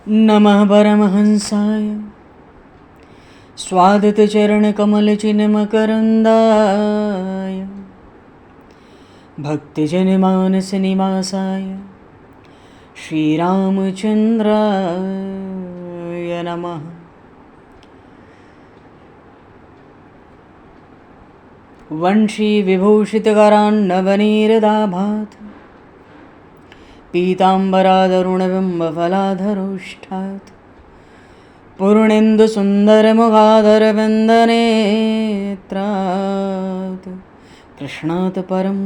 नमः परमहंसाय स्वादतचरणकमलचिन्मकरन्दाय भक्तिजनमानसनिवासाय श्रीरामचन्द्राय नमः। वंशीविभूषितकरान्नवनीरदाभात् पीताम्बरादरुणबिम्बफलाधरोष्ठात् पूर्णेन्दुसुन्दरमुखादरविन्दनेत्रात् कृष्णात् परं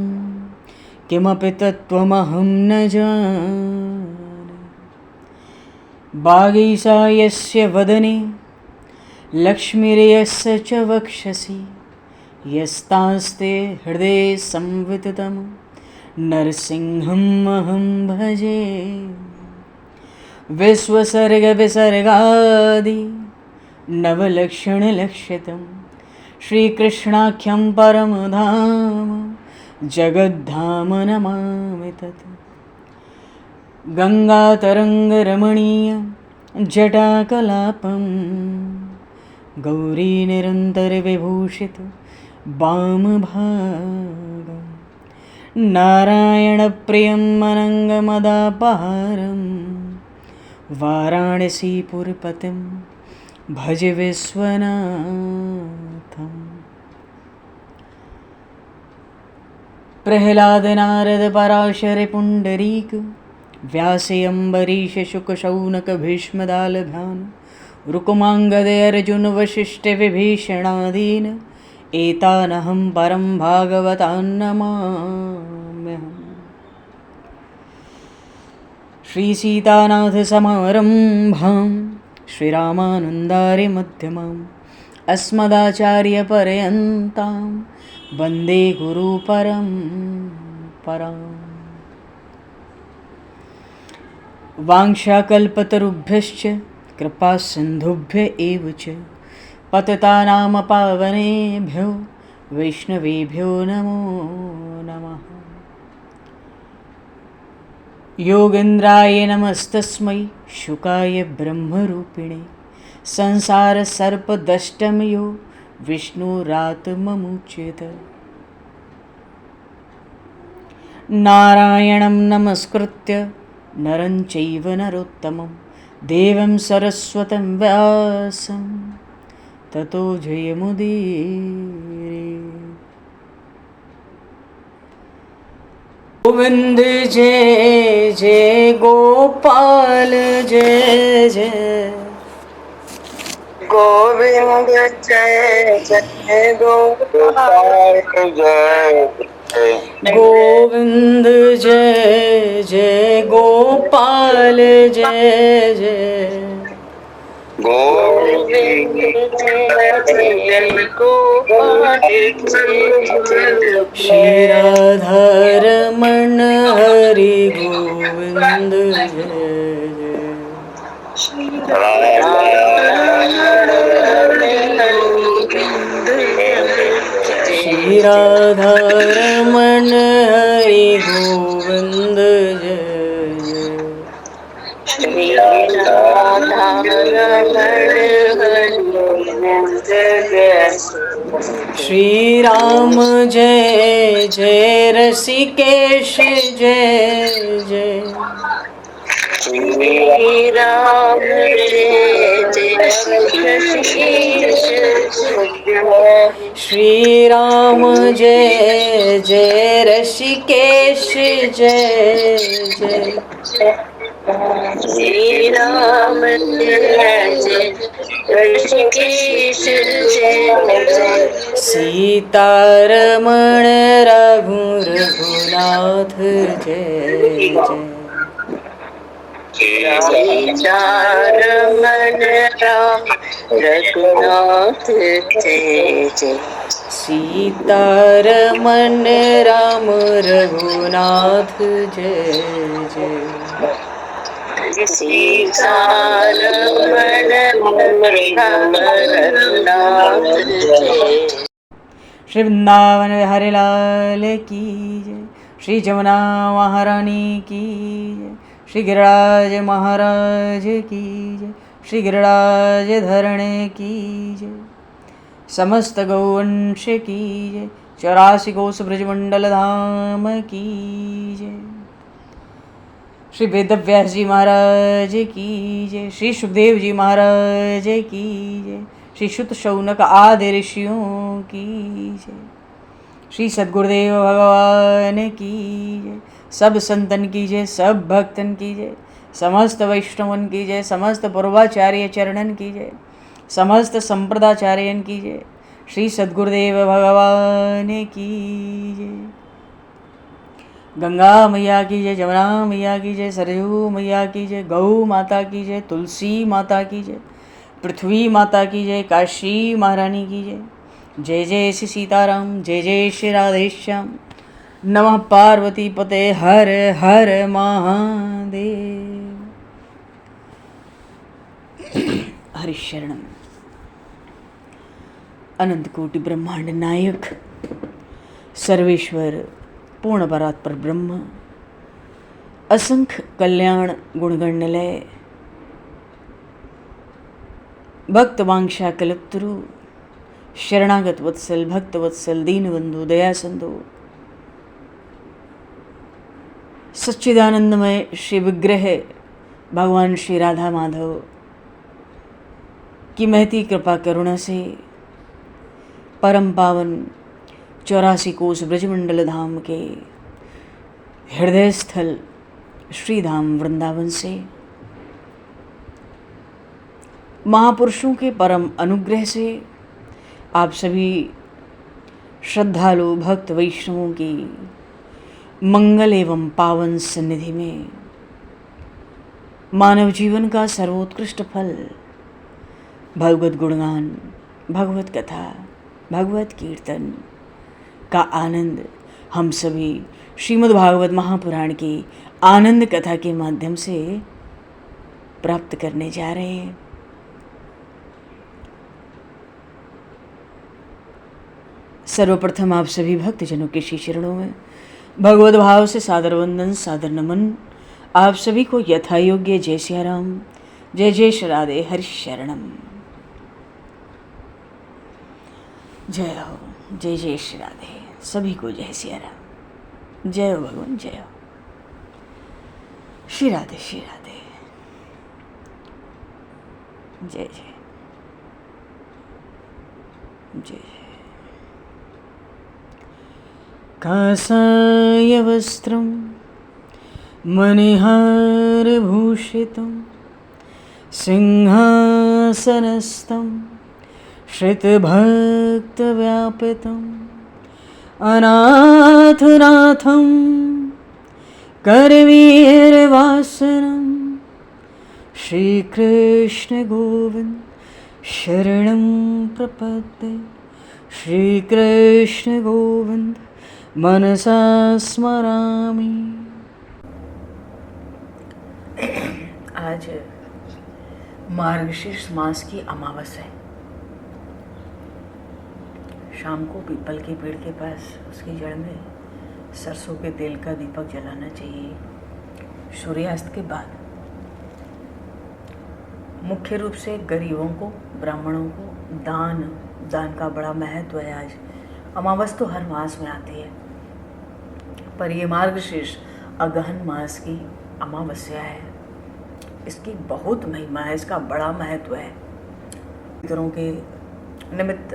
किमपि तत्त्वमहं न जाने। वागीशायस्य वदने लक्ष्मीर्यस्य च वक्षसि यस्तास्ते हृदये संविततं नरसिंहम् अहं भजे। विश्वसर्गविसर्गादि नवलक्षणलक्षितं श्रीकृष्णाख्यं परमधाम जगद्धाम नमामि तत्। गङ्गातरङ्गरमणीयं जटाकलापं गौरीनिरन्तरविभूषितं वामभागं नारायणप्रियं अनङ्गमदापहारं वाराणसीपुरपतिं भज विश्वनाथम्। प्रह्लादनारदपराशरपुण्डरीक व्यासयम्बरीशशुकशौनकभीष्मदालभान् रुकुमाङ्गदर्जुनवसिष्ठविभीषणादीन् एतानहं परं भागवतान् नमाम्यहम्। श्रीसीतानाथसमारम्भां श्रीरामानन्दार्यमध्यमाम् अस्मदाचार्यपर्यन्तां वन्दे गुरुपरम्पराम्। वाञ्छाकल्पतरुभ्यश्च कृपासिन्धुभ्य एव च पतितानां पावनेभ्यो वैष्णवेभ्यो नमो नमः। योगेन्द्राय नमस्तस्मै शुकाय ब्रह्मरूपिणे संसारसर्पदष्टमयो विष्णुरात्ममुच्यत। नारायणं नमस्कृत्य नरं चैव नरोत्तमं देवं सरस्वतं व्यासं ततो जयमुदीरये। गोविंद जय जय गोपाल जय जय गोविंद जय जय गोपाल जय गोविंद जय जय गोपाल जय जय गोविंद जय जय गोपाल जय श्री राधारमण हरि गोविंद जय श्री राधारमण हरि गोविंद जय। श्री राम जय जय ऋषिकेश जय जय श्री राम जय जय ऋषिकेश जय। श्री राम जय जय ऋषिकेश जय जय श्री राम जय जय ऋषिकेश जय। सीतारमण रघुनाथ जय जय सीतारमण राम रघुनाथ जय जय। सीतारमण राम रघुनाथ जय जय सीतारमण राम रघुनाथ जय। श्री वृंदावन बिहारी लाल की जय। श्री जमुना महारानी की जय। श्री गिरिराज महाराज की जय, श्री गिरिराज धरणे की जय, समस्त गौवंश की जय, 84 कोस ब्रजमंडल धाम की जय, श्री वेदव्यास जी महाराज की जय, श्री सुखदेव जी महाराज की जय, श्री शुत शौनक आदि ऋषियों की जय, श्री सद्गुरुदेव भगवान की जय, सब संतन की जय, सब भक्तन की जय, समस्त वैष्णवन की जय, समस्त पूर्वाचार्य चरणन की जय, समस्त संप्रदाचार्यन की जय, श्री सद्गुरुदेव भगवान की जय। गंगा मैया की जय, जमुना मैया की जय, सरयू मैया की जय, गौ माता की जय, तुलसी माता की जय, पृथ्वी माता की जय, काशी महारानी की जय। जय जय श्री सीताराम, जय जय श्री राधेश्याम। नमः पार्वती पते हर हर महादेव। हरिशरणम। अनंत कोटि ब्रह्मांड नायक सर्वेश्वर पूर्ण परात्पर ब्रह्म, असंख्य कल्याण गुणगणलय, भक्त वांछा कल्पतरु, शरणागत वत्सल, भक्त वत्सल, दीनबंधु, दया सिंधु, सच्चिदानंदमय श्री विग्रह भगवान श्री राधा माधव की महती कृपा करुणा से परम पावन 84 कोस ब्रजमंडल धाम के हृदय स्थल श्री धाम वृंदावन से महापुरुषों के परम अनुग्रह से आप सभी श्रद्धालु भक्त वैष्णवों की मंगल एवं पावन सन्निधि में मानव जीवन का सर्वोत्कृष्ट फल भगवत गुणगान, भगवत कथा, भगवत कीर्तन का आनंद हम सभी श्रीमद् भागवत महापुराण की आनंद कथा के माध्यम से प्राप्त करने जा रहे हैं। सर्वप्रथम आप सभी भक्तजनों के श्री चरणों में भगवत भाव से सादर वंदन, सादर नमन। आप सभी को यथा योग्य जय सिया राम, जय जय श्री राधे, हरि शरणम। जय हो, जय जय श्री राधे, सभी को जय सिया राम, जय हो भगवान, जय हो श्री राधे, श्री राधे, जय जय जय जय। कासाय वस्त्रं मणिहारभूषितं सिंहासनस्थं श्रितभक्तव्यापितम् अनाथनाथं करवीरवासनं श्रीकृष्ण गोविंद शरणं प्रपद्ये। श्रीकृष्ण गोविंद मनसा स्मरामि। आज मार्गशीर्ष मास की अमावस्या है। शाम को पीपल के पेड़ के पास उसकी जड़ में सरसों के तेल का दीपक जलाना चाहिए सूर्यास्त के बाद। मुख्य रूप से गरीबों को, ब्राह्मणों को दान का बड़ा महत्व है। आज अमावस तो हर मास में आती है, पर ये मार्गशीर्ष अगहन मास की अमावस्या है। इसकी बहुत महिमा है, इसका बड़ा महत्व है। पितरों के निमित्त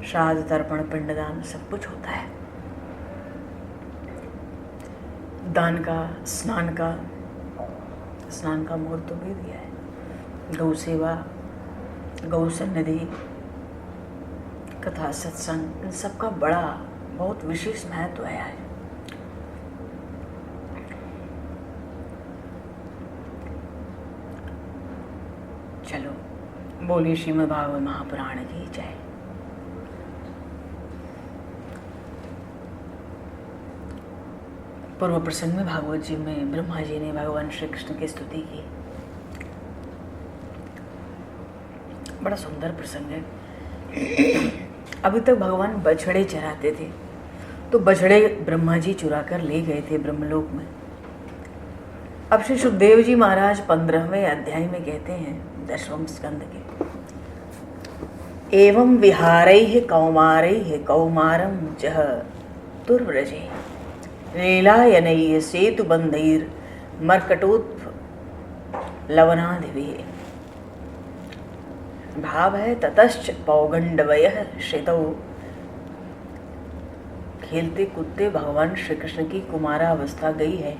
श्राद्ध, तर्पण, पिंडदान सब कुछ होता है। दान का, स्नान का मुहूर्त तो भी दिया है। गौ सेवा, गौ सन्निधि, कथा, सत्संग, इन सबका बड़ा बहुत विशेष महत्व है आज। चलो बोलिए श्रीमद् भागवत महापुराण की जय। पूर्व प्रसंग में भागवत जी में ब्रह्मा जी ने भगवान श्री कृष्ण की स्तुति की। बड़ा सुंदर प्रसंग है। अभी तक भगवान बछड़े चराते थे, तो बछड़े ब्रह्मा जी चुरा कर ले गए थे ब्रह्मलोक में। अब श्री सुखदेव जी महाराज 15वें अध्याय में कहते हैं 10वें स्कंद के, एवं विहारैः कौमारैः कौमारं चह तुर्व्रजे लीलायनैः सेतुबन्धैर्मर्कटोत्प्लवनादिभिः। भाव है ततश्च पौगंडवयः श्रितौ। खेलते कूदते भगवान श्री कृष्ण की कुमारा अवस्था गई है।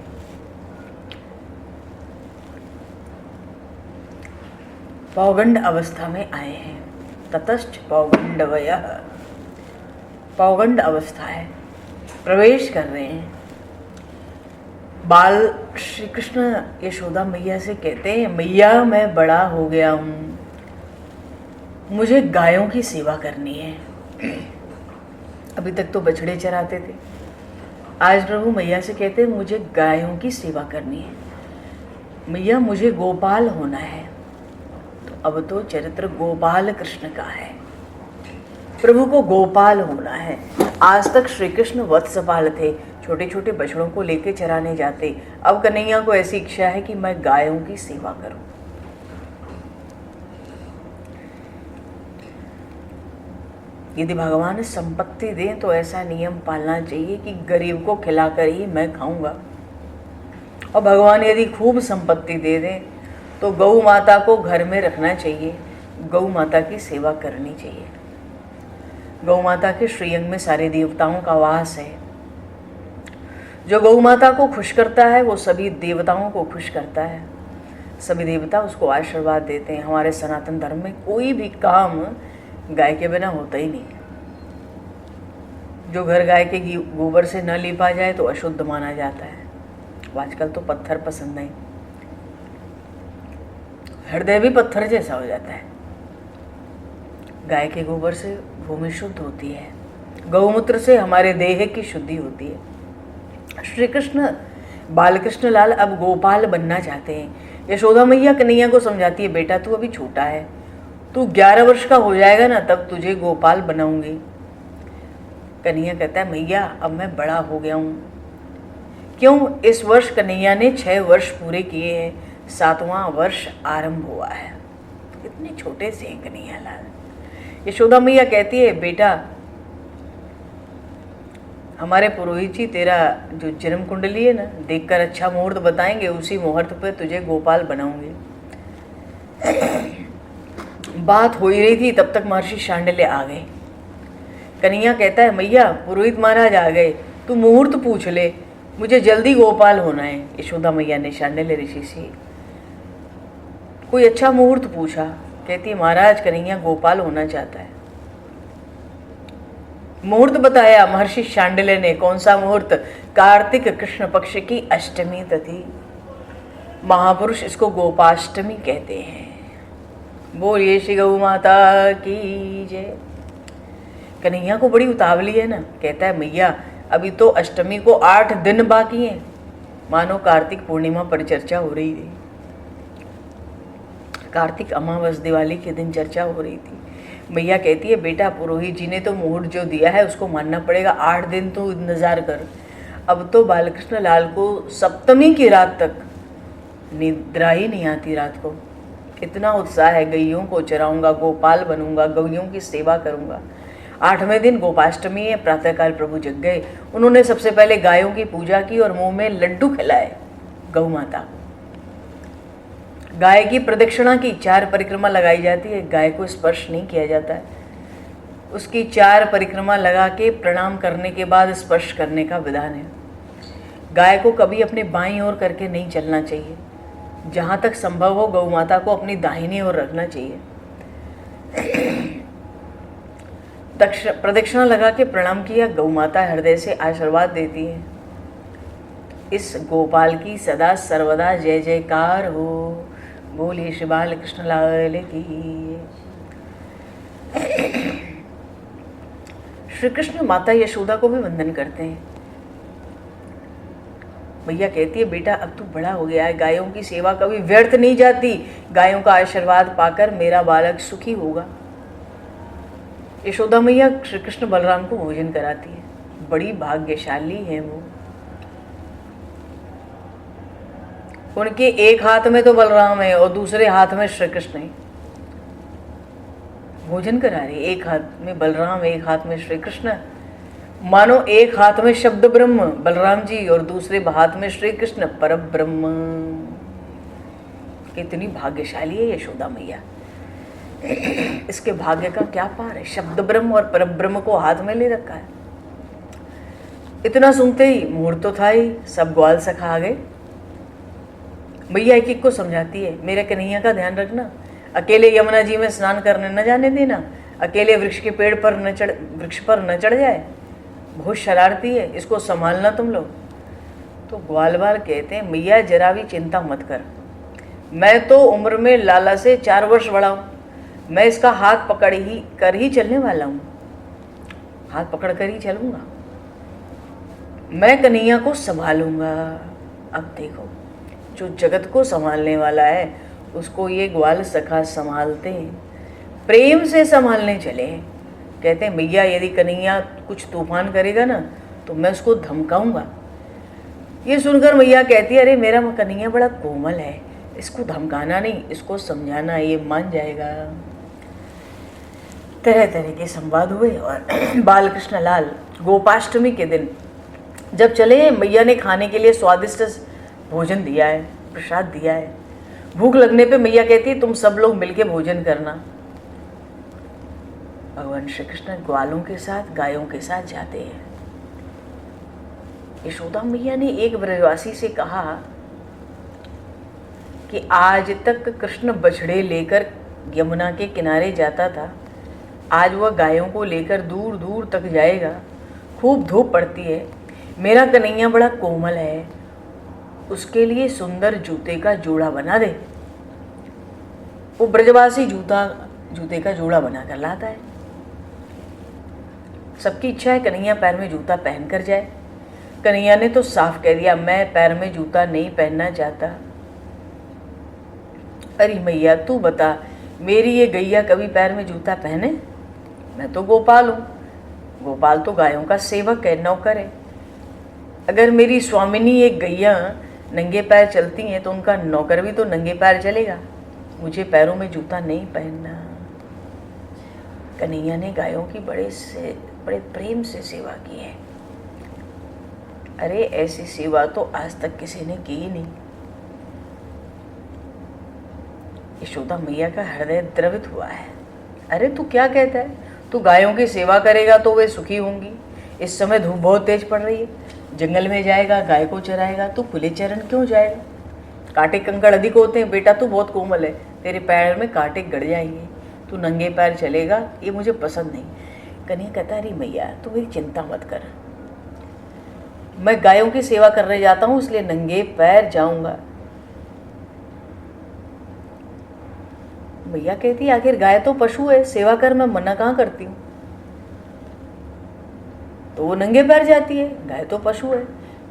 पौगंड अवस्था में आए हैं। ततश्च पौगंडवयः, पौगंड अवस्था है, प्रवेश कर रहे हैं। बाल श्री कृष्ण यशोदा मैया से कहते हैं, मैया मैं बड़ा हो गया हूँ, मुझे गायों की सेवा करनी है। अभी तक तो बछड़े चराते थे, आज प्रभु मैया से कहते हैं मुझे गायों की सेवा करनी है। मैया मुझे गोपाल होना है। तो अब तो चरित्र गोपाल कृष्ण का है, प्रभु को गोपाल होना है। आज तक श्री कृष्ण वत्सपाल थे, छोटे छोटे बछड़ों को लेके चराने जाते। अब कन्हैया को ऐसी इच्छा है कि मैं गायों की सेवा करूं। यदि भगवान संपत्ति दें तो ऐसा नियम पालना चाहिए कि गरीब को खिलाकर ही मैं खाऊंगा। और भगवान यदि खूब संपत्ति दे दें तो गौ माता को घर में रखना चाहिए, गौ माता की सेवा करनी चाहिए। गौ माता के श्रीअंग में सारे देवताओं का वास है। जो गौ माता को खुश करता है वो सभी देवताओं को खुश करता है। सभी देवता उसको आशीर्वाद देते हैं। हमारे सनातन धर्म में कोई भी काम गाय के बिना होता ही नहीं। जो घर गाय के गोबर से न लीपा जाए तो अशुद्ध माना जाता है। आजकल तो पत्थर पसंद नहीं, हृदय भी पत्थर जैसा हो जाता है। गाय के गोबर से भूमि शुद्ध होती है, गौमूत्र से हमारे देह की शुद्धि होती है। श्री कृष्ण बालकृष्ण लाल अब गोपाल बनना चाहते हैं। यशोदा मैया कन्हैया को समझाती है, बेटा तू अभी छोटा है, तू 11 वर्ष का हो जाएगा ना तब तुझे गोपाल बनाऊंगी। कन्हैया कहता है मैया अब मैं बड़ा हो गया हूँ। क्यों? इस वर्ष कन्हैया ने 6 वर्ष पूरे किए हैं, 7वां वर्ष आरंभ हुआ है। कितने छोटे से हैं कन्हैया लाल। यशोदा मैया कहती है बेटा हमारे पुरोहित जी तेरा जो जन्म कुंडली है ना देखकर अच्छा मुहूर्त बताएंगे, उसी मुहूर्त पे तुझे गोपाल बनाऊंगे। बात हो ही रही थी तब तक महर्षि शांडिल्य आ गए। कन्हैया कहता है मैया पुरोहित महाराज आ गए, तू मुहूर्त पूछ ले, मुझे जल्दी गोपाल होना है। यशोदा मैया ने शांडिल्य ऋषि से कोई अच्छा मुहूर्त पूछा। कहती है महाराज कन्हैया गोपाल होना चाहता है। मुहूर्त बताया महर्षि शांडिल्य ने। कौन सा मुहूर्त? कार्तिक कृष्ण पक्ष की अष्टमी तिथि। महापुरुष इसको गोपाष्टमी कहते हैं। बोलिए श्री गौ माता की जय। कन्हैया को बड़ी उतावली है ना। कहता है मैया अभी तो अष्टमी को 8 दिन बाकी हैं। मानो कार्तिक पूर्णिमा पर चर्चा हो रही थी, कार्तिक अमावस दिवाली के दिन चर्चा हो रही थी। मैया कहती है बेटा पुरोहित जी ने तो मुहूर्त जो दिया है उसको मानना पड़ेगा, 8 दिन तो इंतजार कर। अब तो बालकृष्ण लाल को सप्तमी की रात तक निद्रा ही नहीं आती। रात को इतना उत्साह है, गैयों को चराऊंगा, गोपाल बनूंगा, गैयों की सेवा करूंगा। 8वें दिन गोपाष्टमी है। प्रातःकाल प्रभु जग गए। उन्होंने सबसे पहले गायों की पूजा की और मुंह में लड्डू खिलाए गौ माता। गाय की प्रदक्षिणा की 4 परिक्रमा लगाई जाती है। गाय को स्पर्श नहीं किया जाता है। उसकी 4 परिक्रमा लगा के प्रणाम करने के बाद स्पर्श करने का विधान है। गाय को कभी अपने बाईं ओर करके नहीं चलना चाहिए। जहाँ तक संभव हो गौ माता को अपनी दाहिनी ओर रखना चाहिए। प्रदक्षिणा लगा के प्रणाम किया। गौ माता हृदय से आशीर्वाद देती है, इस गोपाल की सदा सर्वदा जय जयकार हो। बोलिए श्री बाल कृष्ण लाल की। श्री कृष्ण माता यशोदा को भी वंदन करते हैं। भैया कहती है बेटा अब तू बड़ा हो गया है, गायों की सेवा कभी व्यर्थ नहीं जाती। गायों का आशीर्वाद पाकर मेरा बालक सुखी होगा। यशोदा मैया श्री कृष्ण बलराम को भोजन कराती है। बड़ी भाग्यशाली है वो। उनके एक हाथ में तो बलराम है और दूसरे हाथ में श्री कृष्ण है। भोजन करा रही, एक हाथ में बलराम, एक हाथ में श्री कृष्ण। मानो एक हाथ में शब्द ब्रह्म बलराम जी और दूसरे हाथ में श्री कृष्ण पर ब्रह्म। कितनी भाग्यशाली है यशोदा मैया, इसके भाग्य का क्या पार है। शब्द ब्रह्म और पर ब्रह्म को हाथ में ले रखा है। इतना सुनते ही मुहूर्त तो था ही, सब ग्वाल सखा आ गए। मैया एक एक को समझाती है, मेरे कन्हैया का ध्यान रखना, अकेले यमुना जी में स्नान करने न जाने देना, अकेले वृक्ष के पेड़ पर वृक्ष पर न चढ़ जाए, बहुत शरारती है, इसको संभालना तुम लोग। तो ग्वालवाल कहते हैं, मैया जरा भी चिंता मत कर, मैं तो उम्र में लाला से 4 वर्ष बड़ा हूँ, मैं इसका हाथ पकड़ ही चलने वाला हूँ, हाथ पकड़ कर ही चलूँगा, मैं कन्हैया को संभालूंगा। अब देखो, जो जगत को संभालने वाला है उसको ये ग्वाल सखा संभालते हैं, प्रेम से संभालने चले हैं। कहते हैं, मैया यदि कन्हैया कुछ तूफान करेगा ना तो मैं उसको धमकाऊंगा। ये सुनकर मैया कहती है, अरे मेरा कन्हैया बड़ा कोमल है, इसको धमकाना नहीं, इसको समझाना, ये मान जाएगा। तरह तरह के संवाद हुए और बालकृष्ण लाल गोपाष्टमी के दिन जब चले, मैया ने खाने के लिए स्वादिष्ट भोजन दिया है, प्रसाद दिया है। भूख लगने पे मैया कहती है, तुम सब लोग मिलके भोजन करना। भगवान श्री कृष्ण ग्वालों के साथ, गायों के साथ जाते हैं। यशोदा मैया ने एक ब्रजवासी से कहा कि आज तक कृष्ण बछड़े लेकर यमुना के किनारे जाता था, आज वह गायों को लेकर दूर दूर तक जाएगा। खूब धूप पड़ती है, मेरा कन्हैया बड़ा कोमल है, उसके लिए सुंदर जूते का जोड़ा बना दे। वो ब्रजवासी जूते का जोड़ा बनाकर लाता है। सबकी इच्छा है कन्हैया पैर में जूता पहन कर जाए। कन्हैया ने तो साफ कह दिया, मैं पैर में जूता नहीं पहनना चाहता। अरे मैया तू बता, मेरी ये गैया कभी पैर में जूता पहने? मैं तो गोपाल हूँ, गोपाल तो गायों का सेवक है, नौकर है। अगर मेरी स्वामिनी एक गैया नंगे पैर चलती हैं तो उनका नौकर भी तो नंगे पैर चलेगा। मुझे पैरों में जूता नहीं पहनना। कन्हैया ने गायों की बड़े प्रेम से सेवा की है। अरे ऐसी सेवा तो आज तक किसी ने की ही नहीं। यशोदा मैया का हृदय द्रवित हुआ है। अरे तू क्या कहता है, तू गायों की सेवा करेगा तो वे सुखी होंगी। इस समय धूप बहुत तेज पड़ रही है, जंगल में जाएगा, गाय को चराएगा, तू खुले चरण क्यों जाएगा? कांटे कंकड़ अधिक होते हैं। बेटा तू बहुत कोमल है, तेरे पैर में कांटे गड़ जाएंगे, तू नंगे पैर चलेगा, ये मुझे पसंद नहीं। कन्हैया कहता, अरे मैया तू मेरी चिंता मत कर, मैं गायों की सेवा करने जाता हूँ इसलिए नंगे पैर जाऊंगा। मैया कहती, आखिर गाय तो पशु है, सेवा कर, मैं मना कहाँ करती हूँ। तो वो नंगे पैर जाती है, गाय तो पशु है।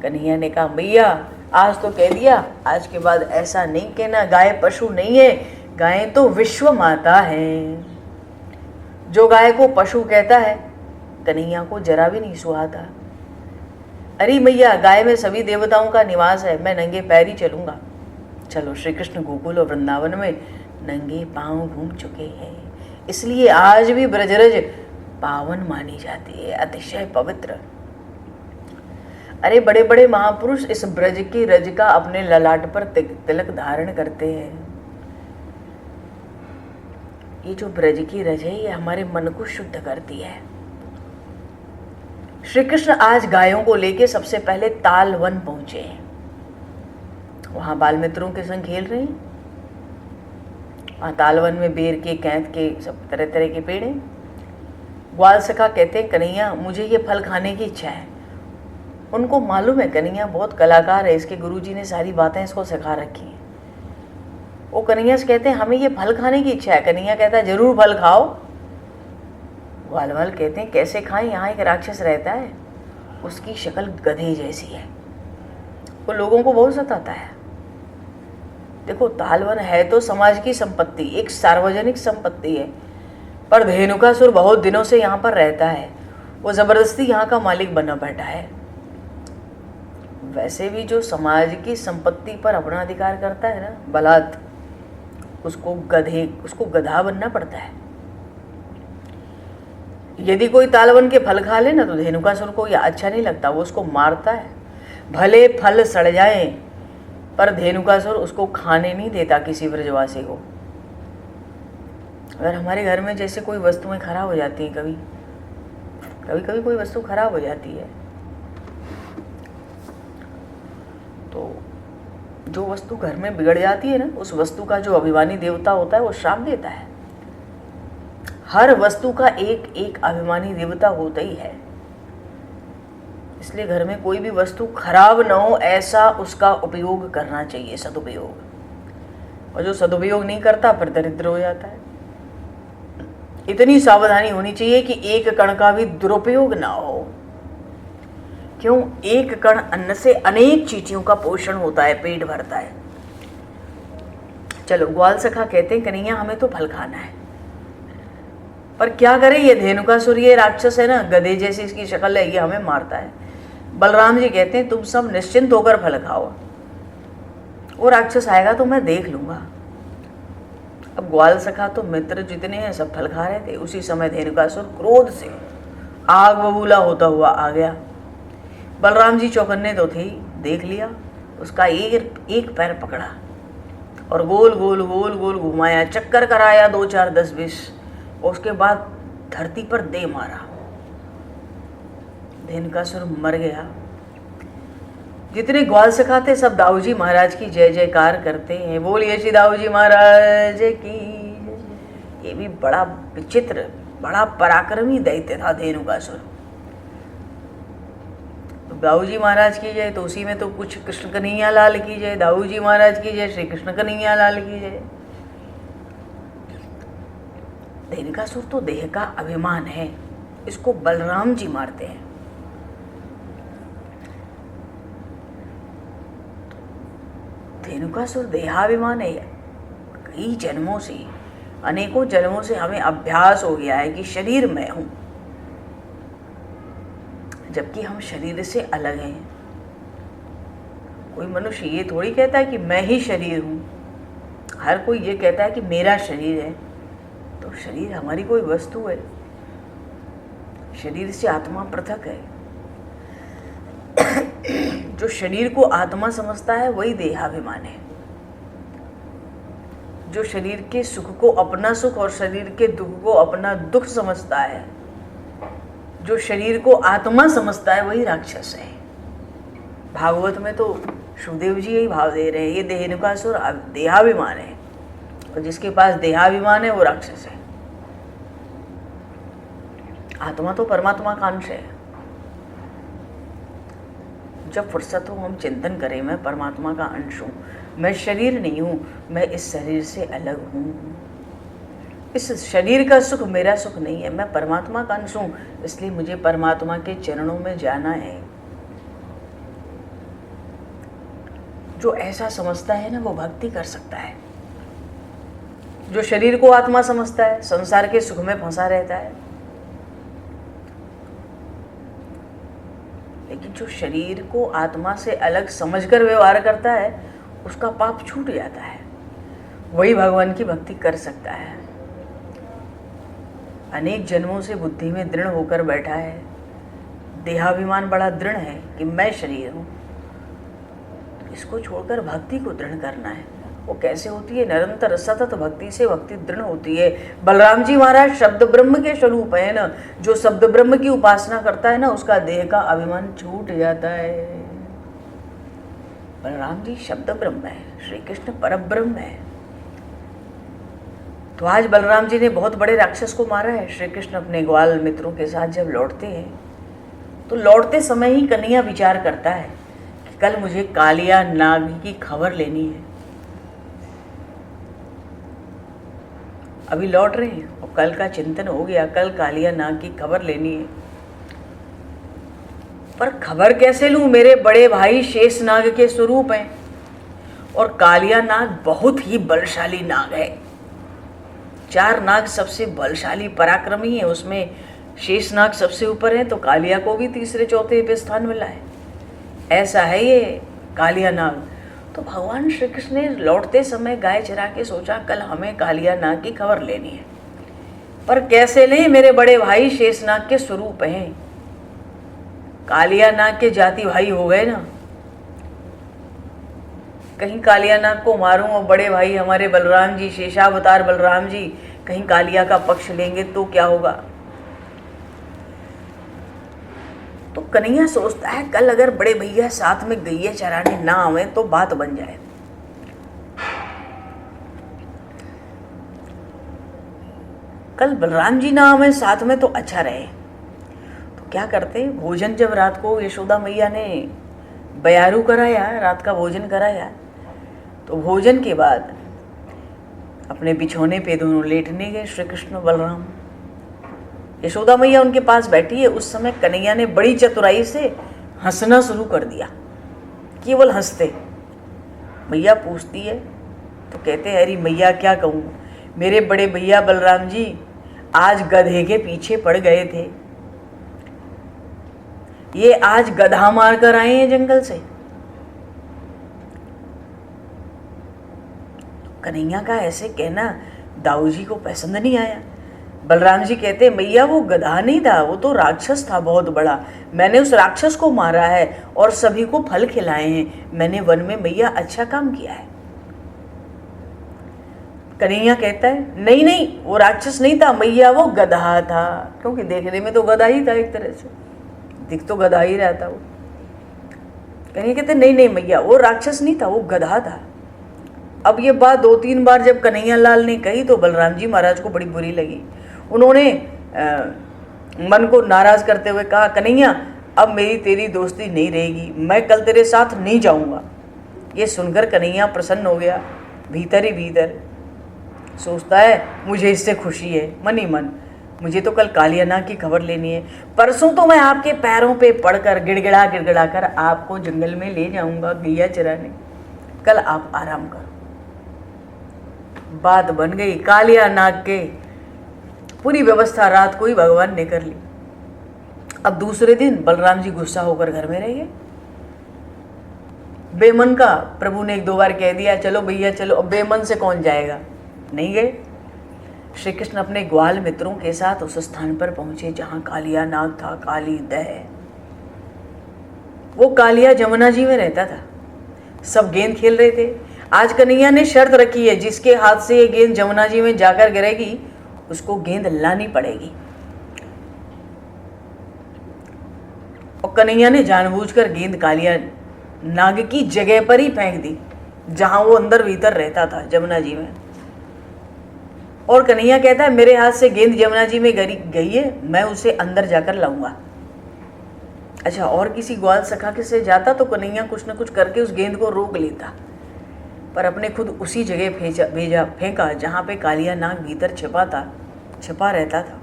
कन्हैया ने कहा, मैया आज तो कह दिया, आज के बाद ऐसा नहीं कहना, गाय पशु नहीं है, गाय तो विश्व माता है। जो गाय को पशु कहता है कन्हैया को जरा भी नहीं सुहाता। अरे मैया गाय में सभी देवताओं का निवास है, मैं नंगे पैर ही चलूंगा। चलो, श्री कृष्ण गोकुल और वृंदावन में नंगे पांव घूम चुके हैं, इसलिए आज भी ब्रजरज पावन मानी जाती है, अतिशय पवित्र। अरे बड़े बड़े महापुरुष इस ब्रज की रज का अपने ललाट पर तिलक धारण करते हैं। ये जो ब्रज की रज है ये हमारे मन को शुद्ध करती है। श्री कृष्ण आज गायों को लेके सबसे पहले तालवन पहुंचे हैं। वहां बाल मित्रों के संग खेल रहे हैं। वहां तालवन में बेर के, कैंत के, सब तरह तरह के पेड़ हैं। ग्वाल सखा कहते हैं, कन्हैया मुझे ये फल खाने की इच्छा है। उनको मालूम है कन्हैया बहुत कलाकार है, इसके गुरुजी ने सारी बातें इसको सिखा रखी हैं। वो कन्हैया से कहते हैं, हमें ये फल खाने की इच्छा है। कन्हैया कहता है, जरूर फल खाओ। ग्वालवाल कहते हैं, कैसे खाएं, यहाँ एक राक्षस रहता है, उसकी शक्ल गधे जैसी है, वो लोगों को बहुत सताता है। देखो तालवन है तो समाज की संपत्ति, एक सार्वजनिक संपत्ति है, पर धेनुकासुर बहुत दिनों से यहाँ पर रहता है, वो जबरदस्ती यहाँ का मालिक बना बैठा है। वैसे भी जो समाज की संपत्ति पर अपना अधिकार करता है ना, बलात्, उसको गधा बनना पड़ता है। यदि कोई तालवन के फल खा ले ना तो धेनुकासुर को यह अच्छा नहीं लगता, वो उसको मारता है। भले फल सड़ जाएं पर धेनुकासुर उसको खाने नहीं देता किसी ब्रजवासी को। अगर हमारे घर में जैसे कोई वस्तुएं खराब हो जाती हैं, कभी कोई वस्तु खराब हो जाती है, तो जो वस्तु घर में बिगड़ जाती है ना, उस वस्तु का जो अभिमानी देवता होता है वो श्राप देता है। हर वस्तु का एक एक अभिमानी देवता होता ही है, इसलिए घर में कोई भी वस्तु खराब न हो ऐसा उसका उपयोग करना चाहिए, सदुपयोग। और जो सदुपयोग नहीं करता फिर दरिद्र हो जाता है। इतनी सावधानी होनी चाहिए कि एक कण का भी दुरुपयोग ना हो। क्यों? एक कण अन्न से अनेक चीटियों का पोषण होता है, पेट भरता है। चलो, ग्वाल सखा कहते हैं कन्हैया हमें तो फल खाना है, पर क्या करें, ये धेनुकासुर, ये राक्षस है ना, गधे जैसी इसकी शक्ल है, ये हमें मारता है। बलराम जी कहते हैं तुम सब निश्चिंत होकर फल खाओ, वो राक्षस आएगा तो मैं देख लूंगा। अब ग्वाल सखा तो मित्र जितने हैं सब फल खा रहे थे। उसी समय धेनुकासुर क्रोध से आग बबूला होता हुआ आ गया। बलराम जी चौकन्ने तो थे, देख लिया, उसका एक पैर पकड़ा और गोल गोल गोल गोल घुमाया, चक्कर कराया 2 4 10 20, और उसके बाद धरती पर दे मारा। धेनुकासुर मर गया। जितने ग्वाल सखा थे सब दाऊजी महाराज की जय जयकार करते हैं, बोलिए श्री दाऊजी महाराज की। ये भी बड़ा विचित्र, बड़ा पराक्रमी दैत्य था धेनुकासुर। दाऊजी महाराज की जय, तो उसी में तो कुछ कृष्ण कन्हैया लाल की जय, दाऊजी महाराज की जय, श्री कृष्ण कन्हैया लाल की जय। धेनुकासुर तो देह का अभिमान है, इसको बलराम जी मारते हैं। धेनुकासुर देहाभिमान है। कई जन्मों से, अनेकों जन्मों से हमें अभ्यास हो गया है कि शरीर मैं हूं, जबकि हम शरीर से अलग हैं। कोई मनुष्य ये थोड़ी कहता है कि मैं ही शरीर हूं, हर कोई ये कहता है कि मेरा शरीर है। तो शरीर हमारी कोई वस्तु है, शरीर से आत्मा पृथक है। जो शरीर को आत्मा समझता है वही देहाभिमान है। जो शरीर के सुख को अपना सुख और शरीर के दुख को अपना दुख समझता है, जो शरीर को आत्मा समझता है वही राक्षस है। भागवत में तो सुखदेव जी यही भाव दे रहे हैं, ये धेनुकासुर देहाभिमान है, और जिसके पास देहाभिमान है वो राक्षस है। आत्मा तो परमात्मा का अंश है। जब फुर्सत हो हम चिंतन करें, मैं परमात्मा का अंश हूँ, मैं शरीर नहीं हूँ, मैं इस शरीर से अलग हूँ। इस शरीर का सुख मेरा सुख नहीं है, मैं परमात्मा का अंश हूँ, इसलिए मुझे परमात्मा के चरणों में जाना है। जो ऐसा समझता है ना वो भक्ति कर सकता है। जो शरीर को आत्मा समझता है संसार के सुख में फंसा रहता है, लेकिन जो शरीर को आत्मा से अलग समझकर व्यवहार करता है उसका पाप छूट जाता है, वही भगवान की भक्ति कर सकता है। अनेक जन्मों से बुद्धि में दृढ़ होकर बैठा है, देहाभिमान बड़ा दृढ़ है कि मैं शरीर हूँ, तो इसको छोड़कर भक्ति को दृढ़ करना है। वो कैसे होती है? निरंतर सतत भक्ति से भक्ति दृढ़ होती है। बलराम जी महाराज शब्द ब्रह्म के स्वरूप है ना, जो शब्द ब्रह्म की उपासना करता है ना उसका देह का अभिमान छूट जाता है। बलराम जी शब्द ब्रह्म है, श्री कृष्ण परब्रह्म है। तो आज बलराम जी ने बहुत बड़े राक्षस को मारा है। श्री कृष्ण अपने ग्वाल मित्रों के साथ जब लौटते हैं तो लौटते समय ही कन्हैया विचार करता है कि कल मुझे कालिया नाग की खबर लेनी है। अभी लौट रहे हैं और कल का चिंतन हो गया, कल कालिया नाग की खबर लेनी है। पर खबर कैसे लूं? मेरे बड़े भाई शेष नाग के स्वरूप हैं और कालिया नाग बहुत ही बलशाली नाग है। 4 नाग सबसे बलशाली पराक्रमी है, उसमें शेष नाग सबसे ऊपर है, तो कालिया को भी तीसरे चौथे पे स्थान मिला है। ऐसा है ये कालिया नाग। तो भगवान श्री कृष्ण ने लौटते समय गाय चरा के सोचा कल हमें कालिया नाग की खबर लेनी है, पर कैसे लें, मेरे बड़े भाई शेषनाग के स्वरूप हैं। कालिया नाग के जाति भाई हो गए ना, कहीं कालिया नाग को मारूं और बड़े भाई हमारे बलराम जी, शेषावतार बलराम जी कहीं कालिया का पक्ष लेंगे तो क्या होगा। तो कन्हैया सोचता है कल अगर बड़े भैया साथ में गैया चराने ना आवे तो बात बन जाए। कल बलराम जी ना आवे साथ में तो अच्छा रहे। तो क्या करते, भोजन जब रात को यशोदा मैया ने बयारू कराया, रात का भोजन कराया, तो भोजन के बाद अपने बिछौने पे दोनों लेटने गए श्री कृष्ण बलराम। यशोदा मैया उनके पास बैठी है। उस समय कन्हैया ने बड़ी चतुराई से हंसना शुरू कर दिया, केवल हंसते। मैया पूछती है तो कहते हैं अरे मैया क्या कहूँ, मेरे बड़े भैया बलराम जी आज गधे के पीछे पड़ गए थे, ये आज गधा मार कर आए हैं जंगल से। कन्हैया का ऐसे कहना दाऊ जी को पसंद नहीं आया। बलराम जी कहते मैया वो गधा नहीं था, वो तो राक्षस था बहुत बड़ा, मैंने उस राक्षस को मारा है और सभी को फल खिलाए हैं, मैंने वन में मैया अच्छा काम किया है। कन्हैया कहता है नहीं नहीं वो राक्षस नहीं था मैया, वो गधा था, क्योंकि देखने में तो गधा ही था, एक तरह से दिख तो गधा ही रहता वो। कन्हैया कहते नहीं नहीं मैया वो राक्षस नहीं था, वो गधा था। अब ये बात 2-3 बार जब कन्हैया लाल ने कही तो बलराम जी महाराज को बड़ी बुरी लगी। उन्होंने मन को नाराज करते हुए कहा कन्हैया अब मेरी तेरी दोस्ती नहीं रहेगी, मैं कल तेरे साथ नहीं जाऊंगा। ये सुनकर कन्हैया प्रसन्न हो गया, भीतर ही भीतर सोचता है मुझे इससे खुशी है, मन ही मन मुझे तो कल कालिया नाग की खबर लेनी है, परसों तो मैं आपके पैरों पे पड़कर गिड़गिड़ा गिड़गिड़ा कर आपको जंगल में ले जाऊंगा गैया चराने, कल आप आराम करो। बात बन गई, कालिया नाग के पूरी व्यवस्था रात को ही भगवान ने कर ली। अब दूसरे दिन बलराम जी गुस्सा होकर घर में रह गए। बेमन का प्रभु ने 1-2 बार कह दिया चलो भैया चलो, अब बेमन से कौन जाएगा, नहीं गए। श्री कृष्ण अपने ग्वाल मित्रों के साथ उस स्थान पर पहुंचे जहां कालिया नाग था, काली दह। वो कालिया जमुना जी में रहता था, सब गेंद खेल रहे थे। आज कन्हैया ने शर्त रखी है जिसके हाथ से ये गेंद जमुना जी में जाकर गिरेगी उसको गेंद लानी पड़ेगी। और कन्हैया ने जानबूझकर गेंद कालिया नाग की जगह पर ही फेंक दी जहां वो अंदर भीतर रहता था जमुना जी में। और कन्हैया कहता है मेरे हाथ से गेंद जमुना जी में गई है, मैं उसे अंदर जाकर लाऊंगा। अच्छा, और किसी ग्वाल सखा के से जाता तो कन्हैया कुछ न कुछ करके उस गेंद को रोक लेता, पर अपने खुद उसी जगह फेंका जहां पे कालिया नाग भीतर छिपा रहता था।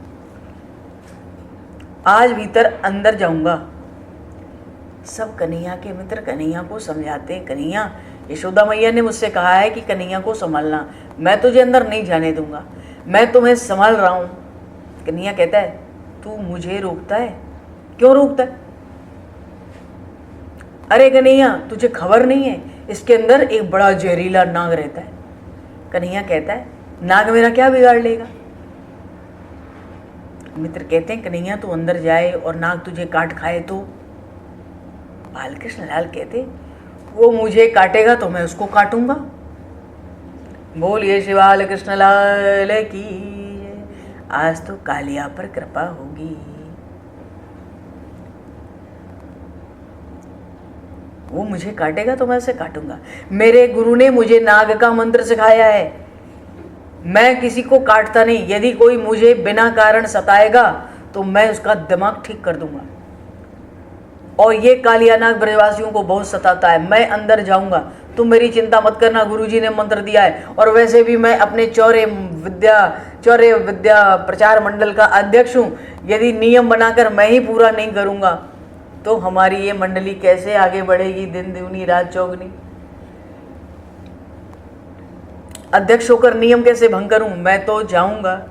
आज भीतर अंदर जाऊंगा। सब कन्हैया के मित्र कन्हैया को समझाते, कन्हैया यशोदा मैया ने मुझसे कहा है कि कन्हैया को संभालना, मैं तुझे अंदर नहीं जाने दूंगा, मैं तुम्हें संभाल रहा हूं। कन्हैया कहता है तू मुझे रोकता है, क्यों रोकता है? अरे कन्हैया तुझे खबर नहीं है इसके अंदर एक बड़ा जहरीला नाग रहता है। कन्हैया कहता है नाग मेरा क्या बिगाड़ लेगा? मित्र कहते हैं कन्हैया तू अंदर जाए और नाग तुझे काट खाए तो? बालकृष्ण लाल कहते वो मुझे काटेगा तो मैं उसको काटूंगा। बोलिए श्री बालकृष्ण लाल की जय। आज तो कालिया पर कृपा होगी। वो मुझे काटेगा तो मैं उसे काटूंगा। मेरे गुरु ने मुझे नाग का मंत्र सिखाया है, मैं किसी को काटता नहीं। यदि कोई मुझे बिना कारण सताएगा तो मैं उसका दिमाग ठीक कर दूंगा। और ये कालिया नाग ब्रजवासियों को बहुत सताता है। मैं अंदर जाऊंगा, तुम मेरी चिंता मत करना, गुरुजी ने मंत्र दिया है। और वैसे भी मैं अपने चौर्य विद्या प्रचार मंडल का अध्यक्ष हूँ। यदि नियम बनाकर मैं ही पूरा नहीं करूँगा तो हमारी ये मंडली कैसे आगे बढ़ेगी, दिन दुगनी रात चौगनी। अध्यक्ष होकर नियम कैसे भंग करूं? मैं तो जाऊंगा।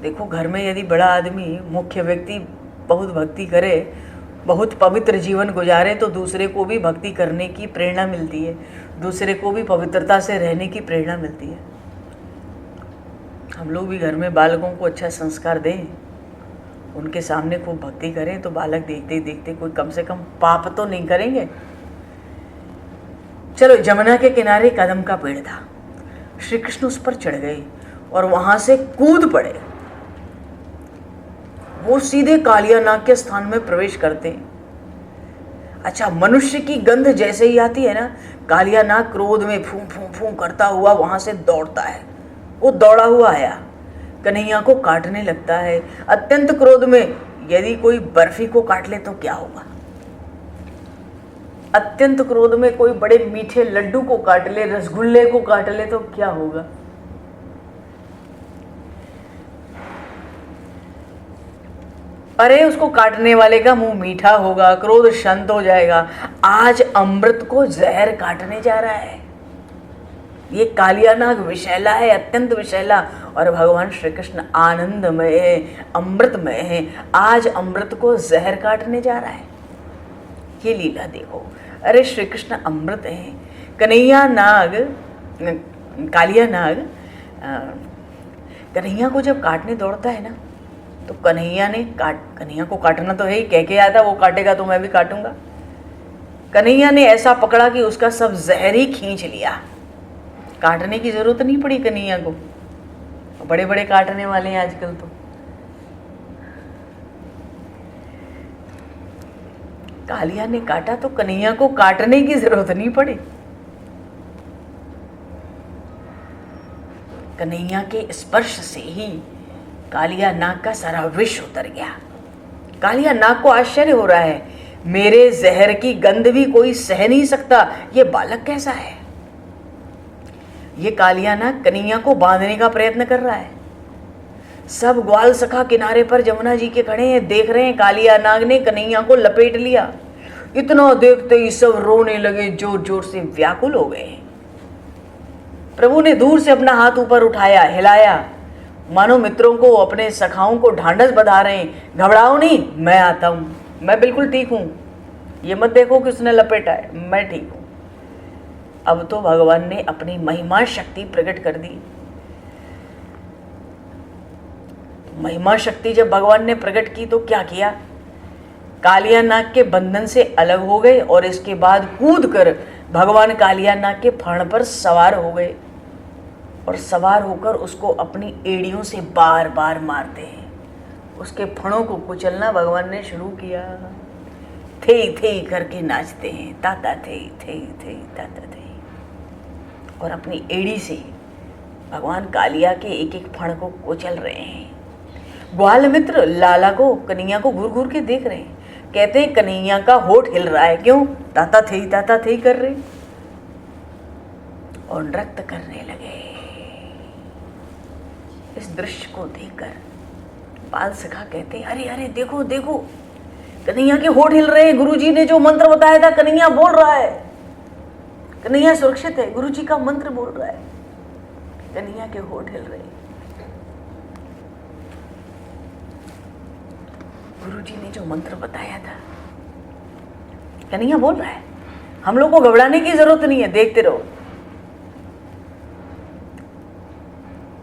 देखो घर में यदि बड़ा आदमी, मुख्य व्यक्ति बहुत भक्ति करे बहुत पवित्र जीवन गुजारे तो दूसरे को भी भक्ति करने की प्रेरणा मिलती है, दूसरे को भी पवित्रता से रहने की प्रेरणा मिलती है। हम लोग भी घर में बालकों को अच्छा संस्कार दें, उनके सामने खूब भक्ति करें, तो बालक देखते ही देखते कोई कम से कम पाप तो नहीं करेंगे। चलो, जमुना के किनारे कदम का पेड़ था। श्री कृष्ण उस पर चढ़ गए और वहां से कूद पड़े। वो सीधे कालिया नाग के स्थान में प्रवेश करते हैं। अच्छा, मनुष्य की गंध जैसे ही आती है ना, कालिया नाग क्रोध में फूं फूं फूं करता हुआ वहां से दौड़ता है। वो दौड़ा हुआ आया, कन्हैया को काटने लगता है। अत्यंत क्रोध में, यदि कोई बर्फी को काट ले तो क्या होगा? अत्यंत क्रोध में कोई बड़े मीठे लड्डू को काट ले, रसगुल्ले को काट ले तो क्या होगा? अरे, उसको काटने वाले का मुंह मीठा होगा, क्रोध शांत हो जाएगा। आज अमृत को जहर काटने जा रहा है। ये कालिया नाग विषैला है, अत्यंत विषैला, और भगवान श्री कृष्ण आनंदमय है, अमृतमय है। आज अमृत को जहर काटने जा रहा है। ये लीला देखो। अरे, श्री कृष्ण अमृत है। कन्हैया नाग, कालिया नाग कन्हैया को जब काटने दौड़ता है ना, तो कन्हैया को काटना तो है ही, कह के आया था वो काटेगा तो मैं भी काटूंगा। कन्हैया ने ऐसा पकड़ा कि उसका सब जहर ही खींच लिया। काटने की जरूरत नहीं पड़ी कन्हैया को, बड़े बड़े काटने वाले हैं आजकल तो। कालिया ने काटा तो कन्हैया को काटने की जरूरत नहीं पड़ी। कन्हैया के स्पर्श से ही कालिया नाग का सारा विष उतर गया। कालिया नाग को आश्चर्य हो रहा है, मेरे जहर की गंध भी कोई सह नहीं सकता, ये बालक कैसा है? ये कालिया नाग कन्हैया को बांधने का प्रयत्न कर रहा है। सब ग्वाल सखा किनारे पर जमुना जी के खड़े हैं, देख रहे हैं कालिया नाग ने कन्हैया को लपेट लिया। इतना देखते ही सब रोने लगे, जोर जोर से व्याकुल हो गए। प्रभु ने दूर से अपना हाथ ऊपर उठाया, हिलाया, मानो मित्रों को, अपने सखाओं को ढांढस बंधा रहे हैं, घबराओ नहीं, मैं आता हूं, मैं बिल्कुल ठीक हूं, ये मत देखो कि उसने लपेटा है, मैं ठीक हूं। अब तो भगवान ने अपनी महिमा शक्ति प्रकट कर दी। महिमा शक्ति जब भगवान ने प्रकट की तो क्या किया? कालिया नाग के बंधन से अलग हो गए और इसके बाद कूदकर भगवान कालिया नाग के फण पर सवार हो गए और सवार होकर उसको अपनी एड़ियों से बार बार मारते हैं। उसके फणों को कुचलना भगवान ने शुरू किया। थे थे करके नाचते हैं, ताता थे ताता थे, और अपनी एड़ी से भगवान कालिया के एक एक फण को कुचल रहे हैं। ग्वाल मित्र लाला को, कन्हैया को घूर घूर के देख रहे हैं। कहते हैं कन्हैया का होठ हिल रहा है, क्यों? ताता थे कर रहे, और नृत्य करने लगे। इस दृश्य को देखकर बाल सखा कहते हैं, अरे अरे देखो देखो, कन्हैया के होठ हिल रहे हैं, गुरुजी ने जो मंत्र बताया था कन्हैया बोल रहा है, कन्हैया सुरक्षित है, गुरुजी का मंत्र बोल रहा है, कन्हैया के होठ हिल रहे हैं। गुरुजी ने जो मंत्र बताया था कन्हैया बोल रहा है, हम लोग को घबराने की जरूरत नहीं है, देखते रहो।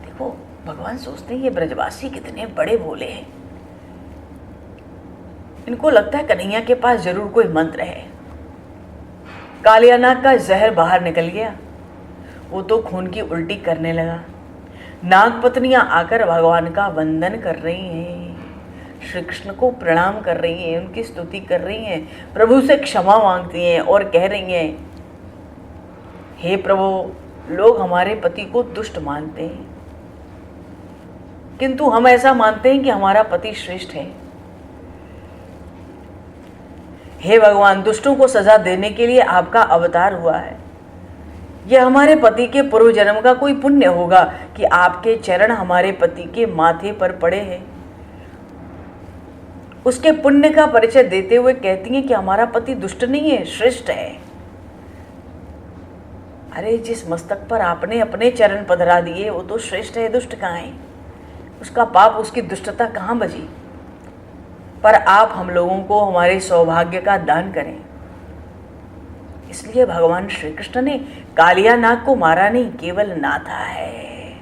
देखो, भगवान सोचते हैं ये ब्रजवासी कितने बड़े भोले हैं, इनको लगता है कन्हैया के पास जरूर कोई मंत्र है। कालिया नाग का जहर बाहर निकल गया, वो तो खून की उल्टी करने लगा। नाग पत्नियां आकर भगवान का वंदन कर रही हैं, श्री कृष्ण को प्रणाम कर रही हैं, उनकी स्तुति कर रही हैं, प्रभु से क्षमा मांगती हैं और कह रही हैं, हे प्रभु, लोग हमारे पति को दुष्ट मानते हैं, किंतु हम ऐसा मानते हैं कि हमारा पति श्रेष्ठ है। हे भगवान, दुष्टों को सजा देने के लिए आपका अवतार हुआ है। यह हमारे पति के पूर्व जन्म का कोई पुण्य होगा कि आपके चरण हमारे पति के माथे पर पड़े हैं। उसके पुण्य का परिचय देते हुए कहती हैं कि हमारा पति दुष्ट नहीं है, श्रेष्ठ है। अरे, जिस मस्तक पर आपने अपने चरण पधरा दिए वो तो श्रेष्ठ है, दुष्ट कहाँ है? उसका पाप, उसकी दुष्टता कहाँ बची? पर आप हम लोगों को हमारे सौभाग्य का दान करें। इसलिए भगवान श्री कृष्ण ने कालिया नाग को मारा नहीं, केवल नाथा है,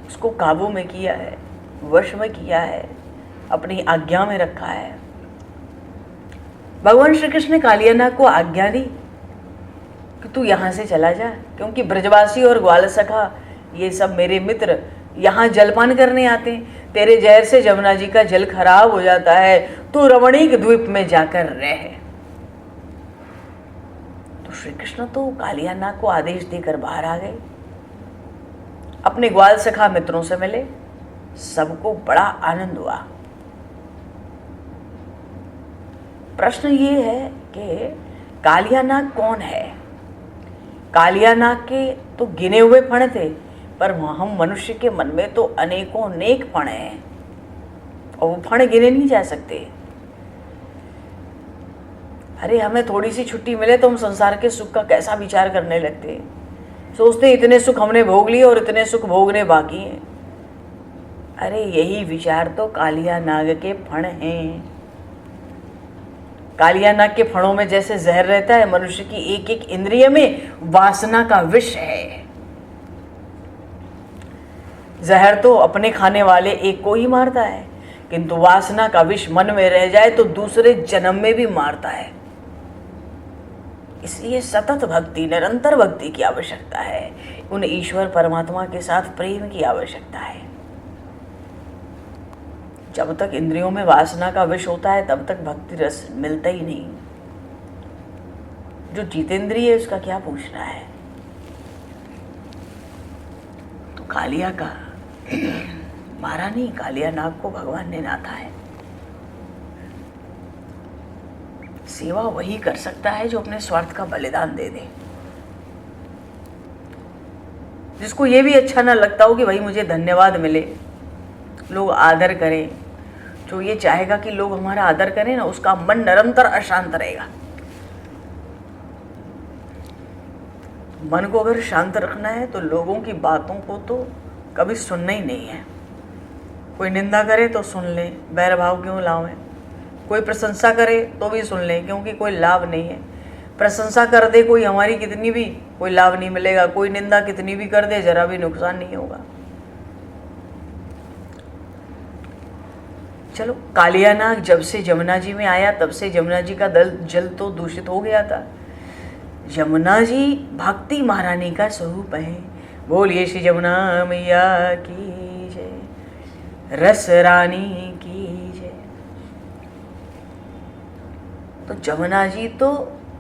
उसको काबू में किया है, वश में किया है, अपनी आज्ञा में रखा है। भगवान श्री कृष्ण ने कालिया नाग को आज्ञा दी कि तू यहाँ से चला जा, क्योंकि ब्रजवासी और ग्वाल सखा ये सब मेरे मित्र यहाँ जलपान करने आते हैं, तेरे जहर से जमुना जी का जल खराब हो जाता है, तू रमणीक द्वीप में जाकर रह। तो श्री कृष्ण तो कालिया नाग को आदेश देकर बाहर आ गए, अपने ग्वाल सखा मित्रों से मिले, सबको बड़ा आनंद हुआ। प्रश्न ये है कि कालिया नाग कौन है? कालिया नाग के तो गिने हुए फण थे, पर हम मनुष्य के मन में तो अनेकों नेक फण हैं और वो फण गिने नहीं जा सकते। अरे हमें थोड़ी सी छुट्टी मिले तो हम संसार के सुख का कैसा विचार करने लगते हैं, सोचते इतने सुख हमने भोग लिए और इतने सुख भोगने बाकी हैं। अरे यही विचार तो कालिया नाग के फण हैं। कालिया नाग के फणों में जैसे जहर रहता है, मनुष्य की एक एक इंद्रिय में वासना का विष है। जहर तो अपने खाने वाले एक को ही मारता है, किंतु वासना का विष मन में रह जाए तो दूसरे जन्म में भी मारता है। इसलिए सतत भक्ति, निरंतर भक्ति की आवश्यकता है, उन ईश्वर परमात्मा के साथ प्रेम की आवश्यकता है। जब तक इंद्रियों में वासना का विष होता है तब तक भक्ति रस मिलता ही नहीं। जो जितेंद्रिय है उसका क्या पूछना है। तो कालिया का मारा नहीं, कालिया नाग को भगवान ने नाथा है। सेवा वही कर सकता है जो अपने स्वार्थ का बलिदान दे दे, जिसको ये भी अच्छा ना लगता हो कि भाई मुझे धन्यवाद मिले, लोग आदर करें। जो ये चाहेगा कि लोग हमारा आदर करें ना, उसका मन निरंतर अशांत रहेगा। मन को अगर शांत रखना है तो लोगों की बातों को तो कभी सुनना ही नहीं है। कोई निंदा करे तो सुन ले, बैर भाव क्यों लावें। कोई प्रशंसा करे तो भी सुन ले, क्योंकि कोई लाभ नहीं है। प्रशंसा कर दे कोई हमारी कितनी भी, कोई लाभ नहीं मिलेगा। कोई निंदा कितनी भी कर दे, जरा भी नुकसान नहीं होगा। चलो, कालिया नाग जब से जमुना जी में आया तब से जमुना जी का जल तो दूषित हो गया था। जमुना जी भक्ति महारानी का स्वरूप है। बोलिए श्री जमुना मैया की जय, रस रानी की जय। तो जमुना जी तो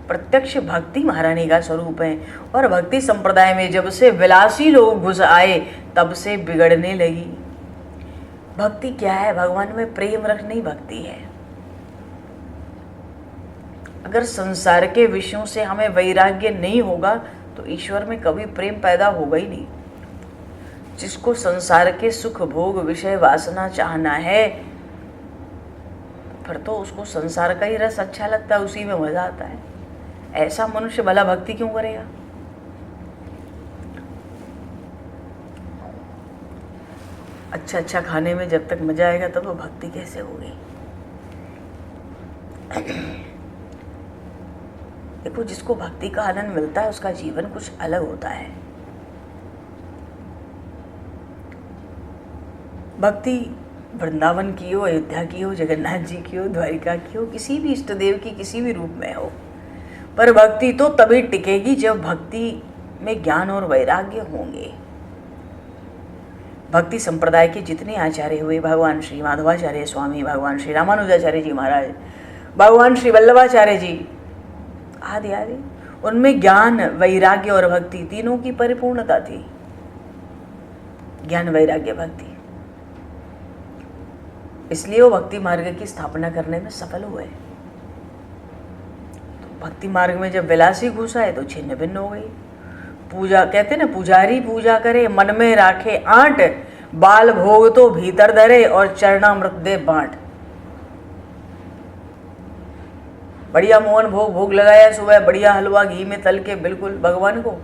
प्रत्यक्ष भक्ति महारानी का स्वरूप है। और भक्ति संप्रदाय में जब से विलासी लोग घुस आए तब से बिगड़ने लगी। भक्ति क्या है? भगवान में प्रेम रखना ही भक्ति है। अगर संसार के विषयों से हमें वैराग्य नहीं होगा तो ईश्वर में कभी प्रेम पैदा होगा ही नहीं। जिसको संसार के सुख भोग विषय वासना चाहना है, फिर तो उसको संसार का ही रस अच्छा लगता है, उसी में मजा आता है। ऐसा मनुष्य भला भक्ति क्यों करेगा? अच्छा अच्छा खाने में जब तक मजा आएगा तब वो भक्ति कैसे होगी? देखो, जिसको भक्ति का आनंद मिलता है उसका जीवन कुछ अलग होता है। भक्ति वृंदावन की हो, अयोध्या की हो, जगन्नाथ जी की हो, द्वारिका की हो, किसी भी इष्ट देव की किसी भी रूप में हो, पर भक्ति तो तभी टिकेगी जब भक्ति में ज्ञान और वैराग्य होंगे। भक्ति संप्रदाय के जितने आचार्य हुए, भगवान श्री माधवाचार्य स्वामी, भगवान श्री रामानुजाचार्य जी महाराज, भगवान श्री वल्लभाचार्य जी आदि आदि, उनमें ज्ञान वैराग्य और भक्ति तीनों की परिपूर्णता थी। ज्ञान वैराग्य भक्ति, इसलिए वो भक्ति मार्ग की स्थापना करने में सफल हुए। तो भक्ति मार्ग में जब विलासी घुसा है तो छिन्न भिन्न हो गई। पूजा कहते ना, पुजारी पूजा करे मन में राखे आंट, बाल भोग तो भीतर धरे और चरणामृत दे बांट। बढ़िया मोहन भोग भोग लगाया सुबह, बढ़िया हलवा घी में तल के बिल्कुल भगवान को,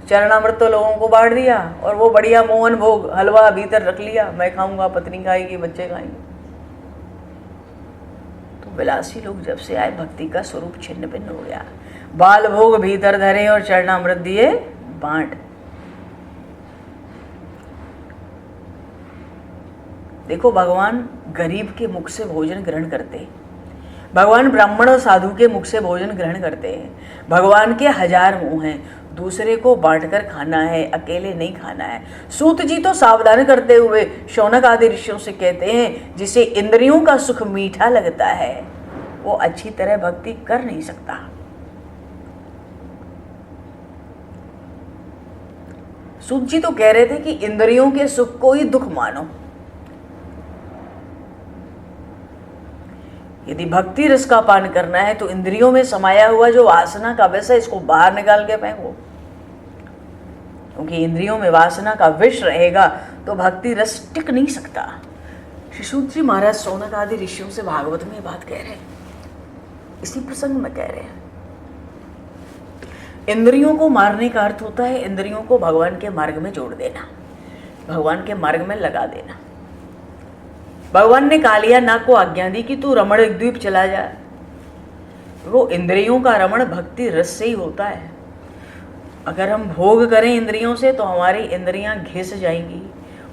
चरणामृत तो लोगों को बांट दिया और वो बढ़िया मोहन भोग हलवा भीतर रख लिया, मैं खाऊंगा, पत्नी खाएगी, बच्चे खाएंगे। विलासी लोग जब से आए भक्ति का स्वरूप छिन्न भिन्न हो गया। बाल भोग भीतर धरे और चरणामृत दिए बांट। देखो भगवान गरीब के मुख से भोजन ग्रहण करते हैं, भगवान ब्राह्मण और साधु के मुख से भोजन ग्रहण करते हैं। भगवान के 1000 मुंह हैं, दूसरे को बांटकर खाना है, अकेले नहीं खाना है। सूत जी तो सावधान करते हुए शौनक आदि ऋषियों से कहते हैं, जिसे इंद्रियों का सुख मीठा लगता है वो अच्छी तरह भक्ति कर नहीं सकता। सूत जी तो कह रहे थे कि इंद्रियों के सुख को ही दुख मानो। यदि भक्ति रस का पान करना है तो इंद्रियों में समाया हुआ जो वासना का विष है इसको बाहर निकाल के फेंको, क्योंकि इंद्रियों में वासना का विष रहेगा तो भक्ति रस टिक नहीं सकता। श्री सूत जी महाराज शौनक आदि ऋषियों से भागवत में बात कह रहे हैं, इसी प्रसंग में कह रहे हैं। इंद्रियों को मारने का अर्थ होता है इंद्रियों को भगवान के मार्ग में जोड़ देना, भगवान के मार्ग में लगा देना। भगवान ने कालिया नाग को आज्ञा दी कि तू रमण द्वीप चला जा। वो इंद्रियों का रमण भक्ति रस से ही होता है। अगर हम भोग करें इंद्रियों से तो हमारी इंद्रियां घिस जाएंगी,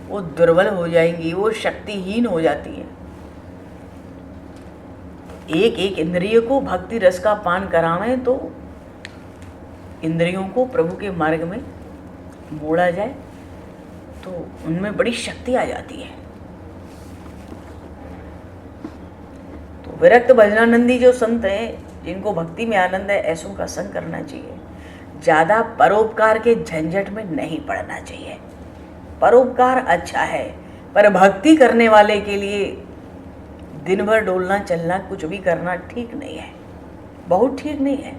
वो दुर्बल हो जाएंगी, वो शक्तिहीन हो जाती है। एक एक इंद्रिय को भक्ति रस का पान करावें तो इंद्रियों को प्रभु के मार्ग में मोड़ा जाए तो उनमें बड़ी शक्ति आ जाती है। तो विरक्त भजनानंदी जो संत हैं जिनको भक्ति में आनंद है, ऐसों का संग करना चाहिए। ज़्यादा परोपकार के झंझट में नहीं पड़ना चाहिए। परोपकार अच्छा है, पर भक्ति करने वाले के लिए दिन भर डोलना चलना कुछ भी करना ठीक नहीं है, बहुत ठीक नहीं है।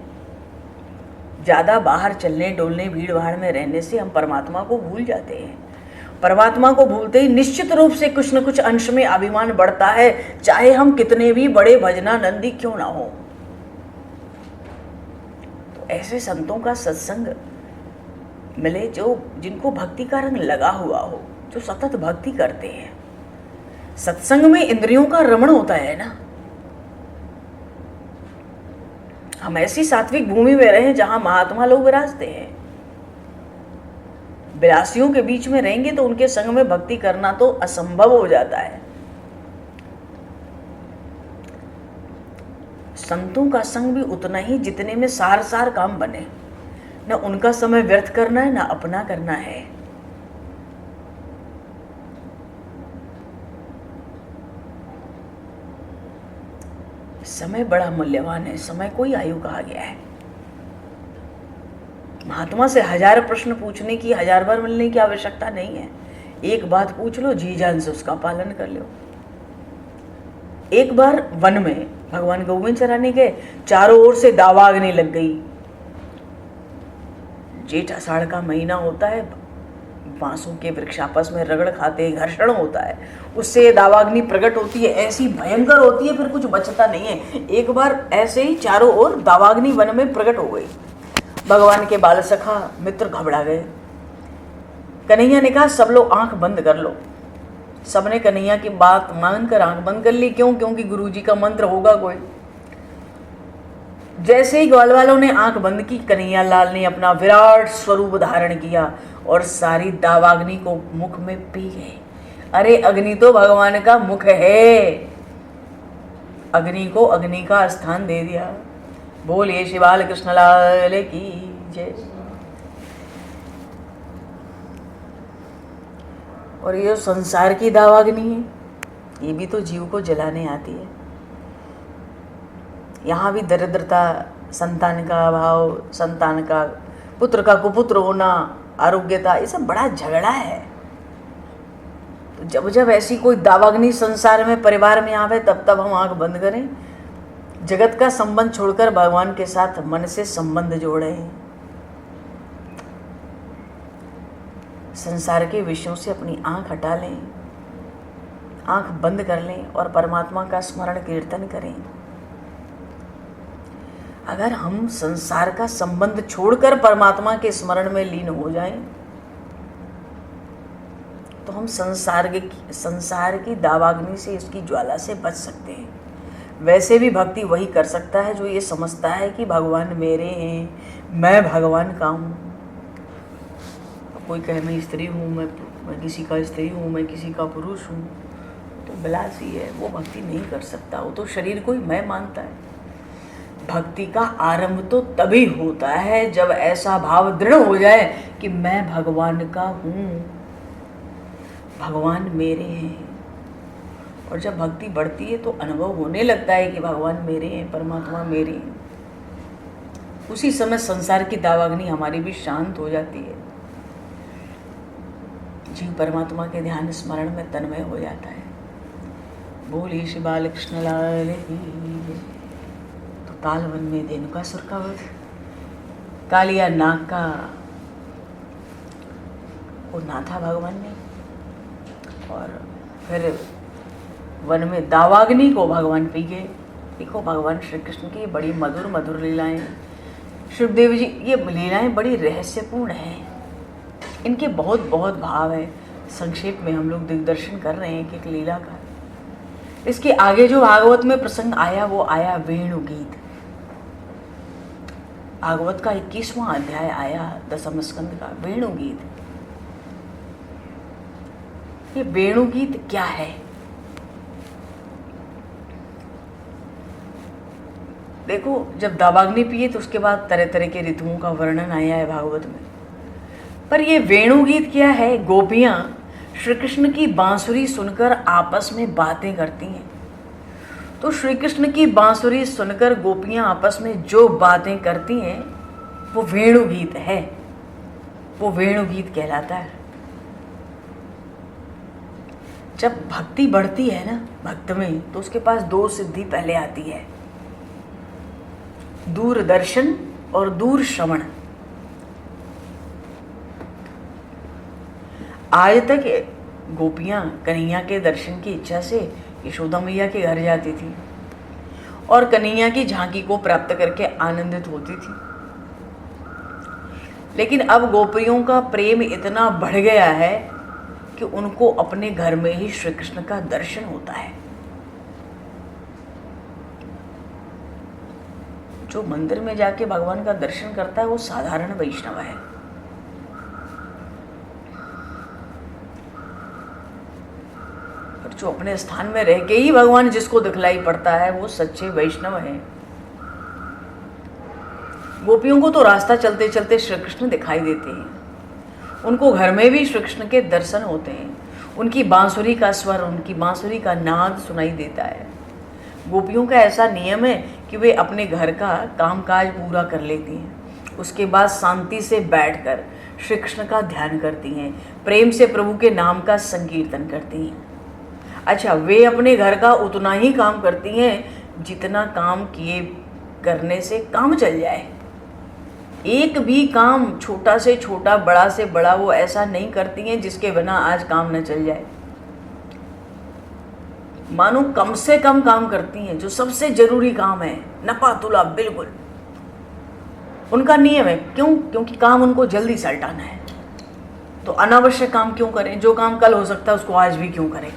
ज़्यादा बाहर चलने डोलने भीड़ भाड़ में रहने से हम परमात्मा को भूल जाते हैं। परमात्मा को भूलते ही निश्चित रूप से कुछ न कुछ अंश में अभिमान बढ़ता है, चाहे हम कितने भी बड़े भजनानंदी क्यों ना हो। तो ऐसे संतों का सत्संग मिले जो जिनको भक्ति का रंग लगा हुआ हो, जो सतत भक्ति करते हैं। सत्संग में इंद्रियों का रमण होता है ना। हम ऐसी सात्विक भूमि में रहे जहां महात्मा लोग विराजते हैं। विलासियों के बीच में रहेंगे तो उनके संग में भक्ति करना तो असंभव हो जाता है। संतों का संग भी उतना ही जितने में सार सार काम बने। न उनका समय व्यर्थ करना है, न अपना करना है। समय बड़ा मूल्यवान है। समय कोई आयु कहा गया है। महात्मा से 1000 प्रश्न पूछने की, 1000 बार मिलने की आवश्यकता नहीं है। एक बात पूछ लो, जी जान से उसका पालन कर लो। एक बार वन में भगवान गौवें चराने गए, चारों ओर से दावाग्नि लग गई। जेठ आषाढ़ का महीना होता है, बांसों के वृक्ष आपस में रगड़ खाते, घर्षण होता है, उससे दावाग्नि प्रकट होती है, ऐसी भयंकर होती है फिर कुछ बचता नहीं है। एक बार ऐसे ही चारों ओर दावाग्नि वन में प्रकट हो गई। भगवान के बाल सखा मित्र घबरा गए। कन्हैया ने कहा सब लोग आंख बंद कर लो। सबने कन्हैया की बात मानकर आंख बंद कर ली। क्यों? क्योंकि गुरुजी का मंत्र होगा कोई। जैसे ही ग्वाल वालों ने आंख बंद की, कन्हैया लाल ने अपना विराट स्वरूप धारण किया और सारी दावाग्नि को मुख में पी गए। अरे अग्नि तो भगवान का मुख है, अग्नि को अग्नि का स्थान दे दिया। बोलिए श्री बाल कृष्ण लाल की जय। और ये संसार की दावाग्नि है, ये भी तो जीव को जलाने आती है। यहाँ भी दरिद्रता, संतान का अभाव, संतान का पुत्र का कुपुत्र होना, आरोग्यता, ये सब बड़ा झगड़ा है। तो जब जब ऐसी कोई दावाग्नि संसार में परिवार में आवे तब तब हम आंख बंद करें, जगत का संबंध छोड़कर भगवान के साथ मन से संबंध जोड़ें। संसार के विषयों से अपनी आंख हटा लें, आंख बंद कर लें और परमात्मा का स्मरण कीर्तन करें। अगर हम संसार का संबंध छोड़कर परमात्मा के स्मरण में लीन हो जाएं तो हम संसार की दावाग्नि से, इसकी ज्वाला से बच सकते हैं। वैसे भी भक्ति वही कर सकता है जो ये समझता है कि भगवान मेरे हैं, मैं भगवान का हूँ। कोई कहे मैं स्त्री हूँ, मैं किसी का स्त्री हूँ, मैं किसी का पुरुष हूँ, तो बिलासी है, वो भक्ति नहीं कर सकता। वो तो शरीर को ही मैं मानता है। भक्ति का आरंभ तो तभी होता है जब ऐसा भाव दृढ़ हो जाए कि मैं भगवान का हूँ, भगवान मेरे हैं। और जब भक्ति बढ़ती है तो अनुभव होने लगता है कि भगवान मेरे हैं, परमात्मा मेरे हैं। उसी समय संसार की दावाग्नि हमारी भी शांत हो जाती है। जीव परमात्मा के ध्यान स्मरण में तन्मय हो जाता है। बोले श्री बालकृष्ण लाल की। तो तालवन में धेनुकासुर का वध, कालिया नाग का वो नाथा भगवान ने, और फिर वन में दावाग्नि को भगवान पी गए। देखो भगवान श्री कृष्ण की बड़ी मधुर मधुर लीलाएं, सुखदेव जी ये लीलाएं बड़ी रहस्यपूर्ण हैं। इनके बहुत बहुत भाव है। संक्षेप में हम लोग दिग्दर्शन कर रहे हैं कि एक लीला का। इसके आगे जो भागवत में प्रसंग आया वो आया वेणु गीत। भागवत का 21वां अध्याय आया दशम स्कंद का, वेणु गीत। ये वेणु गीत क्या है? देखो जब दावाग्नि पिए तो उसके बाद तरह तरह के ऋतुओं का वर्णन आया है भागवत में। पर ये वेणु गीत क्या है? गोपियां श्री कृष्ण की बांसुरी सुनकर आपस में बातें करती हैं। तो श्री कृष्ण की बांसुरी सुनकर गोपियां आपस में जो बातें करती हैं वो वेणु गीत है। वो वेणु गीत कहलाता है। जब भक्ति बढ़ती है ना भक्त में, तो उसके पास दो सिद्धि पहले आती है, दूरदर्शन और दूर श्रवण। आज तक गोपियां कन्हैया के दर्शन की इच्छा से यशोदा मैया के घर जाती थी और कन्हैया की झांकी को प्राप्त करके आनंदित होती थी। लेकिन अब गोपियों का प्रेम इतना बढ़ गया है कि उनको अपने घर में ही श्री कृष्ण का दर्शन होता है। जो मंदिर में जाके भगवान का दर्शन करता है वो साधारण वैष्णव है। और जो अपने स्थान में रह के ही भगवान जिसको दिखलाई पड़ता है वो सच्चे वैष्णव हैं। गोपियों को तो रास्ता चलते चलते श्री कृष्ण दिखाई देते हैं। उनको घर में भी श्री कृष्ण के दर्शन होते हैं। उनकी बांसुरी का स्वर, उनकी बांसुरी का नाद सुनाई देता है। गोपियों का ऐसा नियम है कि वे अपने घर का कामकाज पूरा कर लेती हैं, उसके बाद शांति से बैठकर श्री कृष्ण का ध्यान करती हैं, प्रेम से प्रभु के नाम का संकीर्तन करती हैं। अच्छा, वे अपने घर का उतना ही काम करती हैं जितना काम किए करने से काम चल जाए। एक भी काम छोटा से छोटा, बड़ा से बड़ा वो ऐसा नहीं करती हैं जिसके बिना आज काम न चल जाए। मानो कम से कम काम करती हैं, जो सबसे जरूरी काम है, नपा तुला बिल्कुल। उनका नियम है। क्यों? क्योंकि काम उनको जल्दी सलटाना है। तो अनावश्यक काम क्यों करें? जो काम कल हो सकता है उसको आज भी क्यों करें?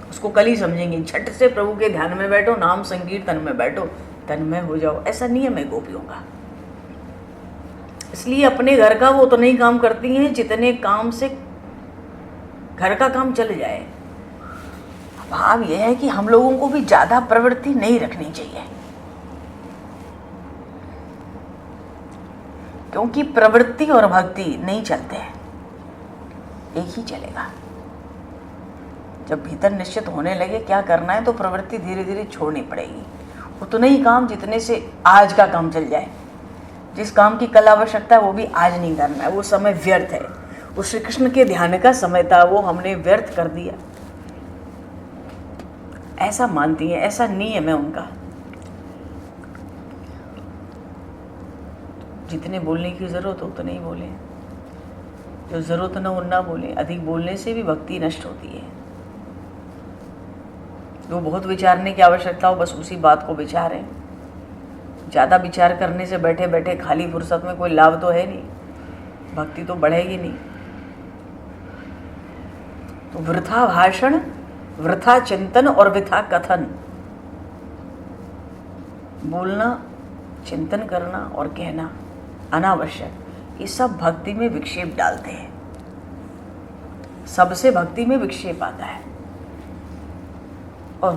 उसको कल ही समझेंगे। झट से प्रभु के ध्यान में बैठो, नाम संकीर्तन में बैठो, तन्मय हो जाओ। ऐसा नियम है गोपियों का। इसलिए अपने घर का वो तो नहीं काम करती हैं जितने काम से घर का काम चल जाए। भाव यह है कि हम लोगों को भी ज़्यादा प्रवृत्ति नहीं रखनी चाहिए, क्योंकि प्रवृत्ति और भक्ति नहीं चलते हैं, एक ही चलेगा। जब भीतर निश्चित होने लगे क्या करना है तो प्रवृत्ति धीरे धीरे छोड़नी पड़ेगी। उतने ही काम जितने से आज का काम चल जाए। जिस काम की कल आवश्यकता है वो भी आज नहीं करना है, वो समय व्यर्थ है। वो श्री कृष्ण के ध्यान का समय था, वो हमने व्यर्थ कर दिया। ऐसा मानती हैं, ऐसा नियम है उनका। जितने बोलने की जरूरत हो उतने ही बोले, जो जरूरत न हो ना बोले। अधिक बोलने से भी भक्ति नष्ट होती है। जो बहुत विचारने की आवश्यकता हो बस उसी बात को विचारें। ज़्यादा विचार करने से बैठे बैठे खाली फुर्सत में कोई लाभ तो है नहीं, भक्ति तो बढ़ेगी नहीं। तो वृथा भाषण, वृथा चिंतन और वृथा कथन, बोलना, चिंतन करना और कहना अनावश्यक, ये सब भक्ति में विक्षेप डालते हैं। सबसे भक्ति में विक्षेप आता है। और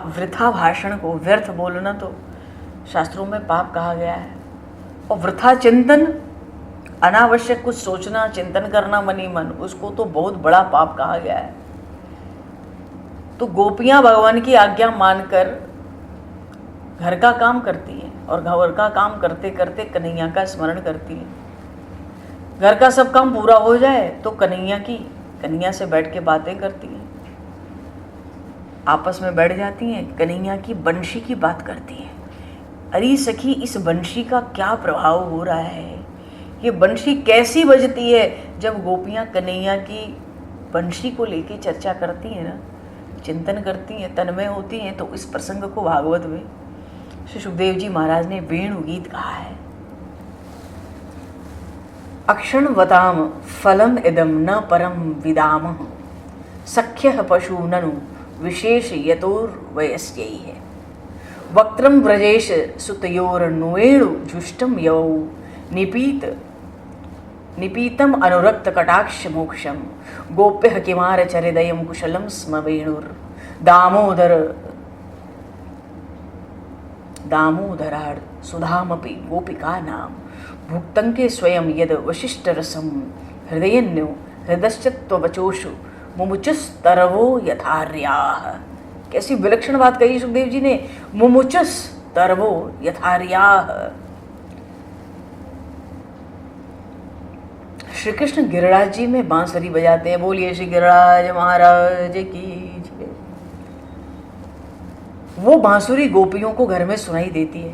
वृथा भाषण को, व्यर्थ बोलना तो शास्त्रों में पाप कहा गया है। और वृथा चिंतन, अनावश्यक कुछ सोचना, चिंतन करना मनी मन, उसको तो बहुत बड़ा पाप कहा गया है। तो गोपियां भगवान की आज्ञा मानकर घर का काम करती हैं और घर का काम करते करते कन्हैया का स्मरण करती हैं। घर का सब काम पूरा हो जाए तो कन्हैया से बैठ के बातें करती हैं, आपस में बैठ जाती हैं, कन्हैया की बंशी की बात करती हैं। अरे सखी, इस बंशी का क्या प्रभाव हो रहा है, ये बंशी कैसी बजती है। जब गोपियाँ कन्हैया की बंशी को लेके चर्चा करती हैं ना, चिंतन करती हैं, तन्मय होती हैं, तो इस प्रसंग को भागवत में श्री सुखदेव जी महाराज ने वेणु गीत कहा है। अक्षणवताम फलम इदम न परम विदामः, सख्यः पशु ननु विशेष यतोर्वयस्यै है। वक्त्रम व्रजेश सुतयोर्नुवेणु जुष्टम यौ निपीतम अनुरक्त कटाक्ष मोक्षम, गोप्यः किमार चरिदयं कुशलम स्म वेणुर दामोदरार् सुधामपि गोपिका नाम, भुक्तं के स्वयं यद वशिष्ठ रसम, हृदयन्यो हृदश्चत्वचोषु मुमुचस्तरवो यथार्याः। कैसी विलक्षण बात कही सुखदेव जी ने, मुमुचस्तरवो यथार्याः। श्री कृष्ण गिरिराज जी में बांसुरी बजाते हैं। बोलिए श्री गिरिराज महाराज की जय। वो बांसुरी गोपियों को घर में सुनाई देती है।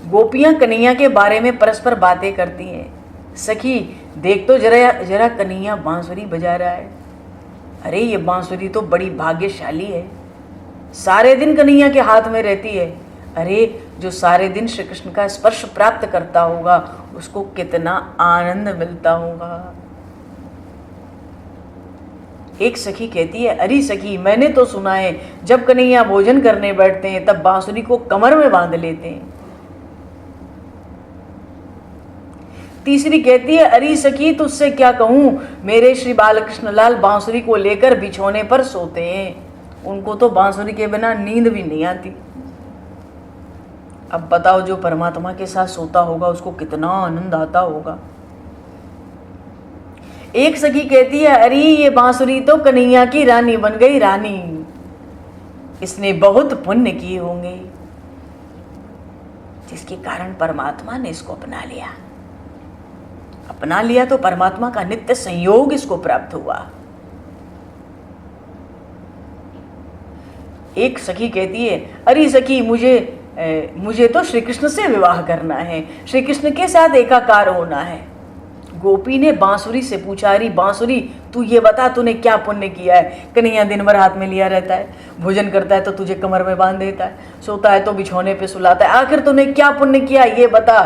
गोपियां कन्हैया के बारे में परस्पर बातें करती हैं। सखी देख तो जरा कन्हैया बांसुरी बजा रहा है। अरे ये बांसुरी तो बड़ी भाग्यशाली है, सारे दिन कन्हैया के हाथ में रहती है। अरे जो सारे दिन श्री कृष्ण का स्पर्श प्राप्त करता होगा उसको कितना आनंद मिलता होगा। एक सखी कहती है, अरे सखी मैंने तो सुना है जब कन्हैया भोजन करने बैठते हैं तब बांसुरी को कमर में बांध लेते हैं। तीसरी कहती है, अरे सखी तुझसे क्या कहूं, मेरे श्री बालकृष्ण लाल बांसुरी को लेकर बिछौने पर सोते हैं, उनको तो बांसुरी के बिना नींद भी नहीं आती। अब बताओ जो परमात्मा के साथ सोता होगा उसको कितना आनंद आता होगा। एक सखी कहती है, अरे ये बांसुरी तो कन्हैया की रानी बन गई रानी, इसने बहुत पुण्य किए होंगे जिसके कारण परमात्मा ने इसको अपना लिया तो परमात्मा का नित्य संयोग इसको प्राप्त हुआ। एक सखी कहती है, अरे सखी मुझे तो श्री कृष्ण से विवाह करना है, श्री कृष्ण के साथ एकाकार होना है। गोपी ने बांसुरी से पूछा, अरे बांसुरी तू ये बता तूने क्या पुण्य किया है। कन्हैया दिन भर हाथ में लिया रहता है, भोजन करता है तो तुझे कमर में बांध देता है, सोता है तो बिछौने पे सुलाता है, आखिर तूने क्या पुण्य किया ये बता।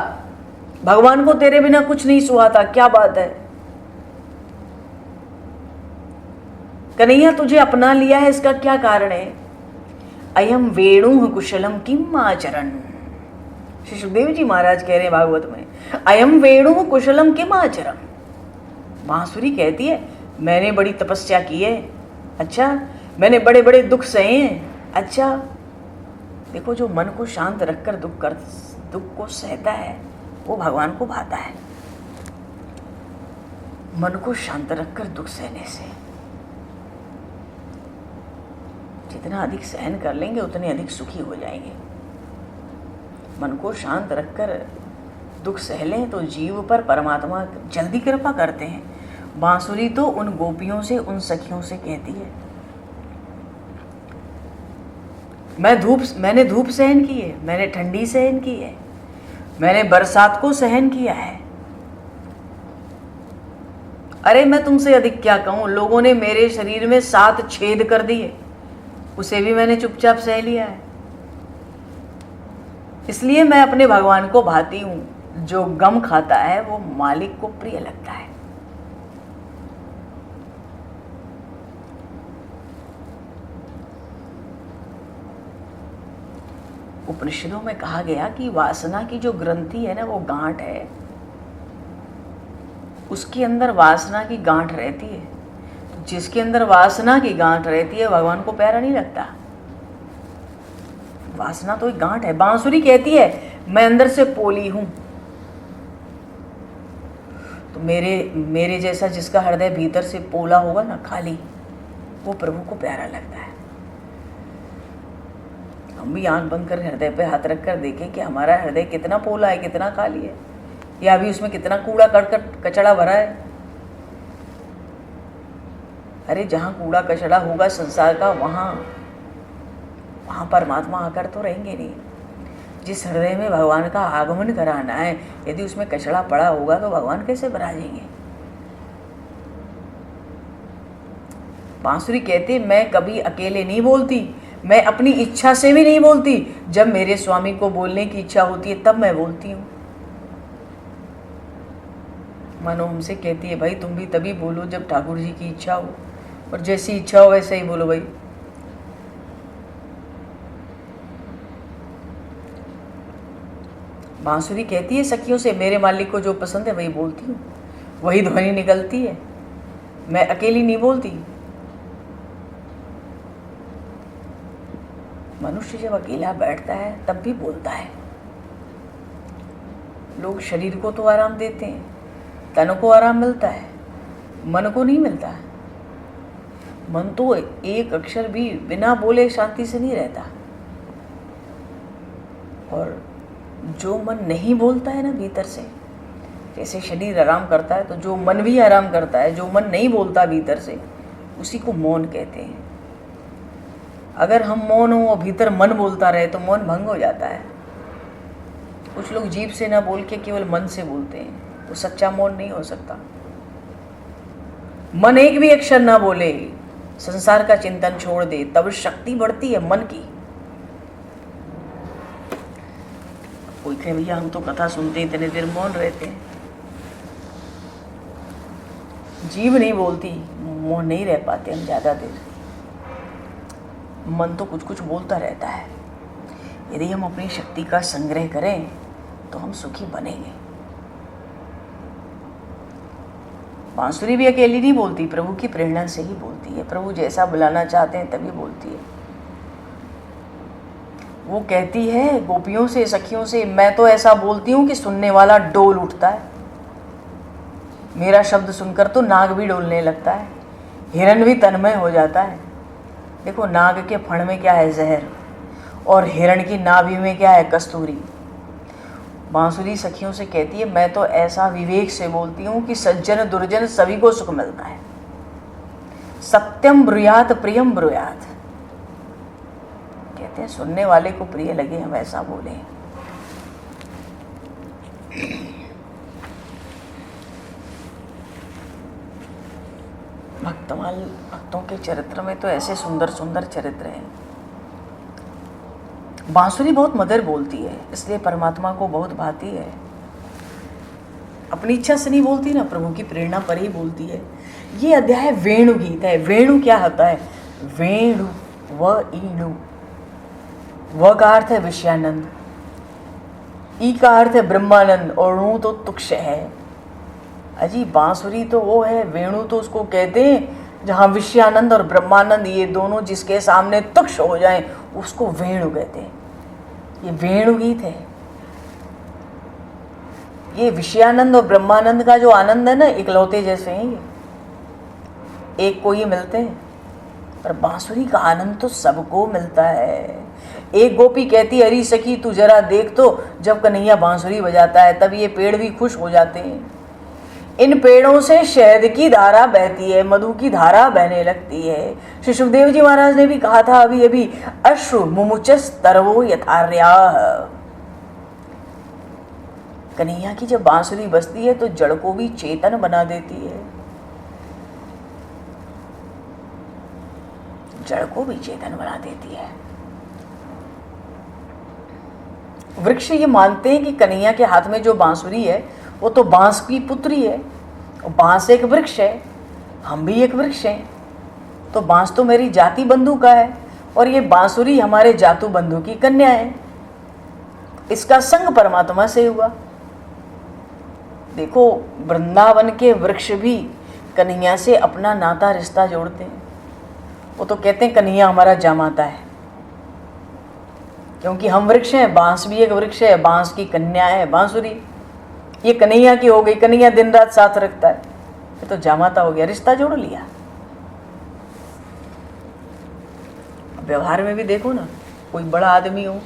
भगवान को तेरे बिना कुछ नहीं सुहाता, क्या बात है। कन्हैया तुझे अपना लिया है, इसका क्या कारण है। अयम वेणु कुशलम किम आचरण, श्री सुखदेव जी महाराज कह रहे हैं भागवत में, अयम वेणु कुशलम किम आचरण। बांसुरी कहती है, मैंने बड़ी तपस्या की है, अच्छा मैंने बड़े बड़े दुख सहे हैं। अच्छा देखो, जो मन को शांत रखकर दुख को सहता है वो भगवान को भाता है। मन को शांत रखकर दुख सहने से, जितना अधिक सहन कर लेंगे उतने अधिक सुखी हो जाएंगे। मन को शांत रखकर दुख सह लें तो जीव पर परमात्मा जल्दी कृपा करते हैं। बांसुरी तो उन गोपियों से, उन सखियों से कहती है, मैंने धूप सहन की है, मैंने ठंडी सहन की है, मैंने बरसात को सहन किया है। अरे मैं तुमसे अधिक क्या कहूं, लोगों ने मेरे शरीर में 7 छेद कर दिए, उसे भी मैंने चुपचाप सह लिया है। इसलिए मैं अपने भगवान को भाती हूं। जो गम खाता है वो मालिक को प्रिय लगता है। उपनिषदों में कहा गया कि वासना की जो ग्रंथि है ना, वो गांठ है, उसके अंदर वासना की गांठ रहती है। तो जिसके अंदर वासना की गांठ रहती है भगवान को प्यारा नहीं लगता। वासना तो एक गांठ है। बांसुरी कहती है मैं अंदर से पोली हूं। तो मेरे जैसा जिसका हृदय भीतर से पोला होगा ना, खाली, वो प्रभु को प्यारा लगता है। हम भी आंख बंद कर हृदय पे हाथ रख कर देखें कि हमारा हृदय कितना पोला है, कितना खाली है, या अभी उसमें कितना कूड़ा करकट कचड़ा भरा है। अरे जहाँ कूड़ा कचड़ा होगा संसार का, वहाँ परमात्मा आकर तो रहेंगे नहीं। जिस हृदय में भगवान का आगमन कराना है, यदि उसमें कचड़ा पड़ा होगा तो भगवान कैसे बराजेंगे। बांसुरी कहते मैं कभी अकेले नहीं बोलती, मैं अपनी इच्छा से भी नहीं बोलती। जब मेरे स्वामी को बोलने की इच्छा होती है तब मैं बोलती हूँ। मानो हमसे कहती है भाई तुम भी तभी बोलो जब ठाकुर जी की इच्छा हो, और जैसी इच्छा हो वैसे ही बोलो भाई। बांसुरी कहती है सखियों से मेरे मालिक को जो पसंद है वही बोलती हूँ, वही ध्वनि निकलती है, मैं अकेली नहीं बोलती। मनुष्य जब अकेला बैठता है तब भी बोलता है। लोग शरीर को तो आराम देते हैं, तन को आराम मिलता है, मन को नहीं मिलता। मन तो एक अक्षर भी बिना बोले शांति से नहीं रहता। और जो मन नहीं बोलता है ना भीतर से, जैसे शरीर आराम करता है तो जो मन भी आराम करता है, जो मन नहीं बोलता भीतर से, उसी को मौन कहते हैं। अगर हम मौन हो और भीतर मन बोलता रहे तो मौन भंग हो जाता है। कुछ लोग जीभ से ना बोल के केवल मन से बोलते हैं, वो सच्चा मौन नहीं हो सकता। मन एक भी अक्षर ना बोले, संसार का चिंतन छोड़ दे, तब शक्ति बढ़ती है मन की। कोई कहे भैया हम तो कथा सुनते हैं, इतने देर मौन रहते हैं। जीभ नहीं बोलती, मौन नहीं रह पाते हम ज़्यादा देर। मन तो कुछ कुछ बोलता रहता है। यदि हम अपनी शक्ति का संग्रह करें तो हम सुखी बनेंगे। बांसुरी भी अकेली नहीं बोलती, प्रभु की प्रेरणा से ही बोलती है। प्रभु जैसा बुलाना चाहते हैं तभी बोलती है। वो कहती है गोपियों से, सखियों से, मैं तो ऐसा बोलती हूँ कि सुनने वाला डोल उठता है। मेरा शब्द सुनकर तो नाग भी डोलने लगता है, हिरण भी तन्मय हो जाता है। देखो नाग के फण में क्या है, जहर, और हिरण की नाभि में क्या है, कस्तूरी। बांसुरी सखियों से कहती है मैं तो ऐसा विवेक से बोलती हूँ कि सज्जन दुर्जन सभी को सुख मिलता है। सत्यम ब्रूयात प्रियम ब्रूयात, कहते हैं सुनने वाले को प्रिय लगे हम ऐसा बोले। भक्तमाल भक्तों के चरित्र में तो ऐसे सुंदर सुंदर चरित्र हैं। बांसुरी बहुत मधुर बोलती है, इसलिए परमात्मा को बहुत भाती है। अपनी इच्छा से नहीं बोलती ना, प्रभु की प्रेरणा पर ही बोलती है। ये अध्याय वेणु गीत है। वेणु क्या होता है? वेणु व ईणु। व का अर्थ है विषयानंद, ई का अर्थ है ब्रह्मानंद, और णु तो तुक्ष है। अजी बांसुरी तो वो है, वेणु तो उसको कहते हैं जहाँ विषयानंद और ब्रह्मानंद ये दोनों जिसके सामने तुक्ष हो जाएं उसको वेणु कहते हैं। ये वेणु गीत है। ये विषयानंद और ब्रह्मानंद का जो आनंद है ना, इकलौते जैसे हैं ये, एक को ही मिलते हैं, पर बांसुरी का आनंद तो सबको मिलता है। एक गोपी कहती अरे सखी तू जरा देख तो, जब कन्हैया बांसुरी बजाता है तब ये पेड़ भी खुश हो जाते हैं। इन पेड़ों से शहद की धारा बहती है, मधु की धारा बहने लगती है। श्री सुखदेव जी महाराज ने भी कहा था अभी अभी, अश्रु मुमुचस तरवो यथार्याः। कन्हैया की जब बांसुरी बजती है तो जड़ को भी चेतन बना देती है, जड़ को भी चेतन बना देती है। वृक्ष ये मानते हैं कि कन्हैया के हाथ में जो बांसुरी है वो तो बांस की पुत्री है, और बांस एक वृक्ष है, हम भी एक वृक्ष हैं। तो बांस तो मेरी जाति बंधु का है और ये बांसुरी हमारे जातु बंधु की कन्या है। इसका संग परमात्मा से हुआ। देखो वृंदावन के वृक्ष भी कन्हैया से अपना नाता रिश्ता जोड़ते हैं। वो तो कहते हैं कन्हैया हमारा जामाता है, क्योंकि हम वृक्ष हैं। बांस भी एक वृक्ष है, बांस की कन्या है बांसुरी, ये कन्हैया की हो गई। कन्हैया दिन रात साथ रखता है, ये तो जामाता हो गया, रिश्ता जोड़ लिया। व्यवहार में भी देखो ना, कोई बड़ा आदमी हो,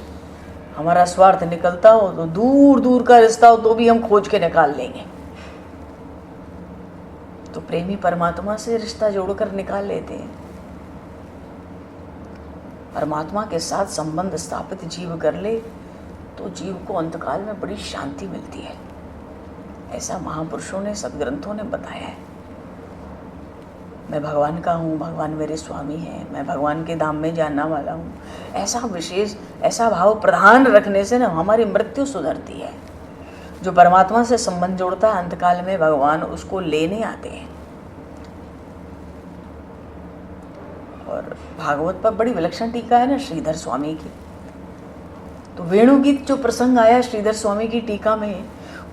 हमारा स्वार्थ निकलता हो तो दूर दूर का रिश्ता हो तो भी हम खोज के निकाल लेंगे। तो प्रेमी परमात्मा से रिश्ता जोड़कर निकाल लेते हैं। परमात्मा के साथ संबंध स्थापित जीव कर ले तो जीव को अंतकाल में बड़ी शांति मिलती है। ऐसा महापुरुषों ने, सदग्रंथों ने बताया है। मैं भगवान का हूँ, भगवान मेरे स्वामी हैं, मैं भगवान के धाम में जाना वाला हूँ, ऐसा विशेष, ऐसा भाव प्रधान रखने से ना हमारी मृत्यु सुधरती है। जो परमात्मा से संबंध जोड़ता है, अंतकाल में भगवान उसको लेने आते हैं। और भागवत पर बड़ी विलक्षण टीका है ना श्रीधर स्वामी की। तो वेणुगीत जो प्रसंग आया श्रीधर स्वामी की टीका में,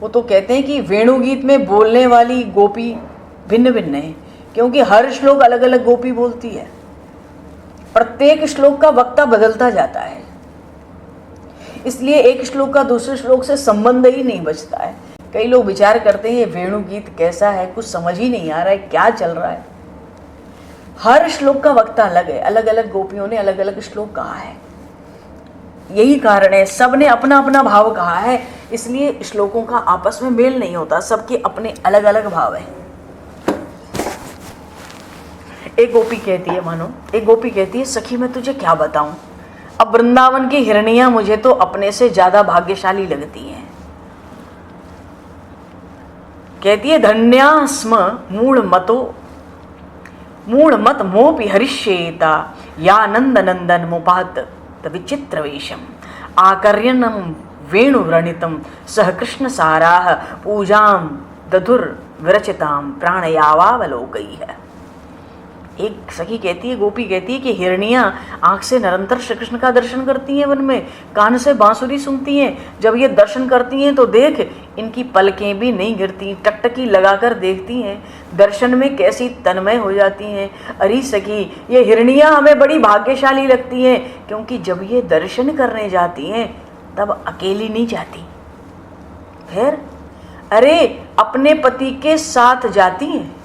वो तो कहते हैं कि वेणुगीत में बोलने वाली गोपी भिन्न भिन्न है, क्योंकि हर श्लोक अलग अलग गोपी बोलती है। प्रत्येक श्लोक का वक्ता बदलता जाता है, इसलिए एक श्लोक का दूसरे श्लोक से संबंध ही नहीं बचता है। कई लोग विचार करते हैं वेणुगीत कैसा है, कुछ समझ ही नहीं आ रहा है क्या चल रहा है। हर श्लोक का वक्ता अलग है, अलग अलग गोपियों ने अलग अलग श्लोक कहा है। यही कारण है, सबने अपना अपना भाव कहा है, इसलिए श्लोकों का आपस में मेल नहीं होता, सबके अपने अलग अलग भाव है। एक गोपी कहती है, मानो एक गोपी कहती है, सखी मैं तुझे क्या बताऊं, अब वृंदावन की हिरनियां मुझे तो अपने से ज्यादा भाग्यशाली लगती हैं। कहती है धन्या स्म मूढ़ मत मोपि हरिष्येता या नंद नंदन मुपात विचित्र वेशम आकर्यनम वेणु व्रणितम सह कृष्ण साराह पूजाम दधुर विरचिताम प्राणयावावलोकई है। एक सखी कहती है, गोपी कहती है कि हिरनियां आंख से निरंतर श्री कृष्ण का दर्शन करती हैं, वन में कान से बांसुरी सुनती हैं। जब ये दर्शन करती हैं तो देख इनकी पलकें भी नहीं गिरती, टकटकी लगाकर देखती हैं, दर्शन में कैसी तन्मय हो जाती हैं। अरे सखी, ये हिरनियां हमें बड़ी भाग्यशाली लगती हैं, क्योंकि जब ये दर्शन करने जाती हैं तब अकेली नहीं जाती, फिर अरे अपने पति के साथ जाती हैं,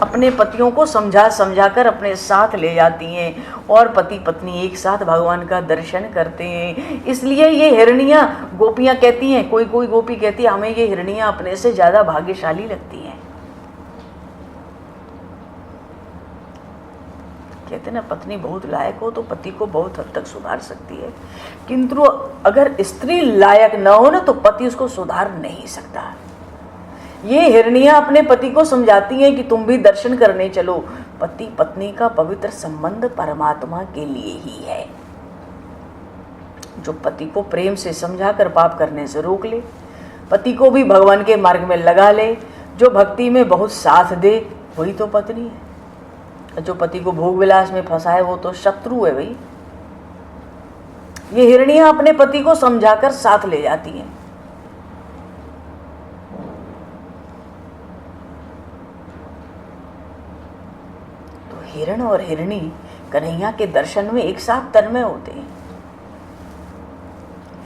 अपने पतियों को समझा कर अपने साथ ले जाती हैं और पति पत्नी एक साथ भगवान का दर्शन करते हैं। इसलिए ये हिरनियां, गोपियां कहती हैं, कोई कोई गोपी कहती है हमें ये हिरनियां अपने से ज्यादा भाग्यशाली लगती हैं। कहते ना, पत्नी बहुत लायक हो तो पति को बहुत हद तक सुधार सकती है, किंतु अगर स्त्री लायक न हो ना तो पति उसको सुधार नहीं सकता। ये हिरनियां अपने पति को समझाती हैं कि तुम भी दर्शन करने चलो। पति पत्नी का पवित्र संबंध परमात्मा के लिए ही है। जो पति को प्रेम से समझाकर पाप करने से रोक ले, पति को भी भगवान के मार्ग में लगा ले, जो भक्ति में बहुत साथ दे, वही तो पत्नी है। जो पति को भोग विलास में फंसाए वो तो शत्रु है भाई। ये हिरनियां अपने पति को समझाकर साथ ले जाती हैं। हिरण और हिरणी कन्हैया के दर्शन में एक साथ तन्मय होते हैं।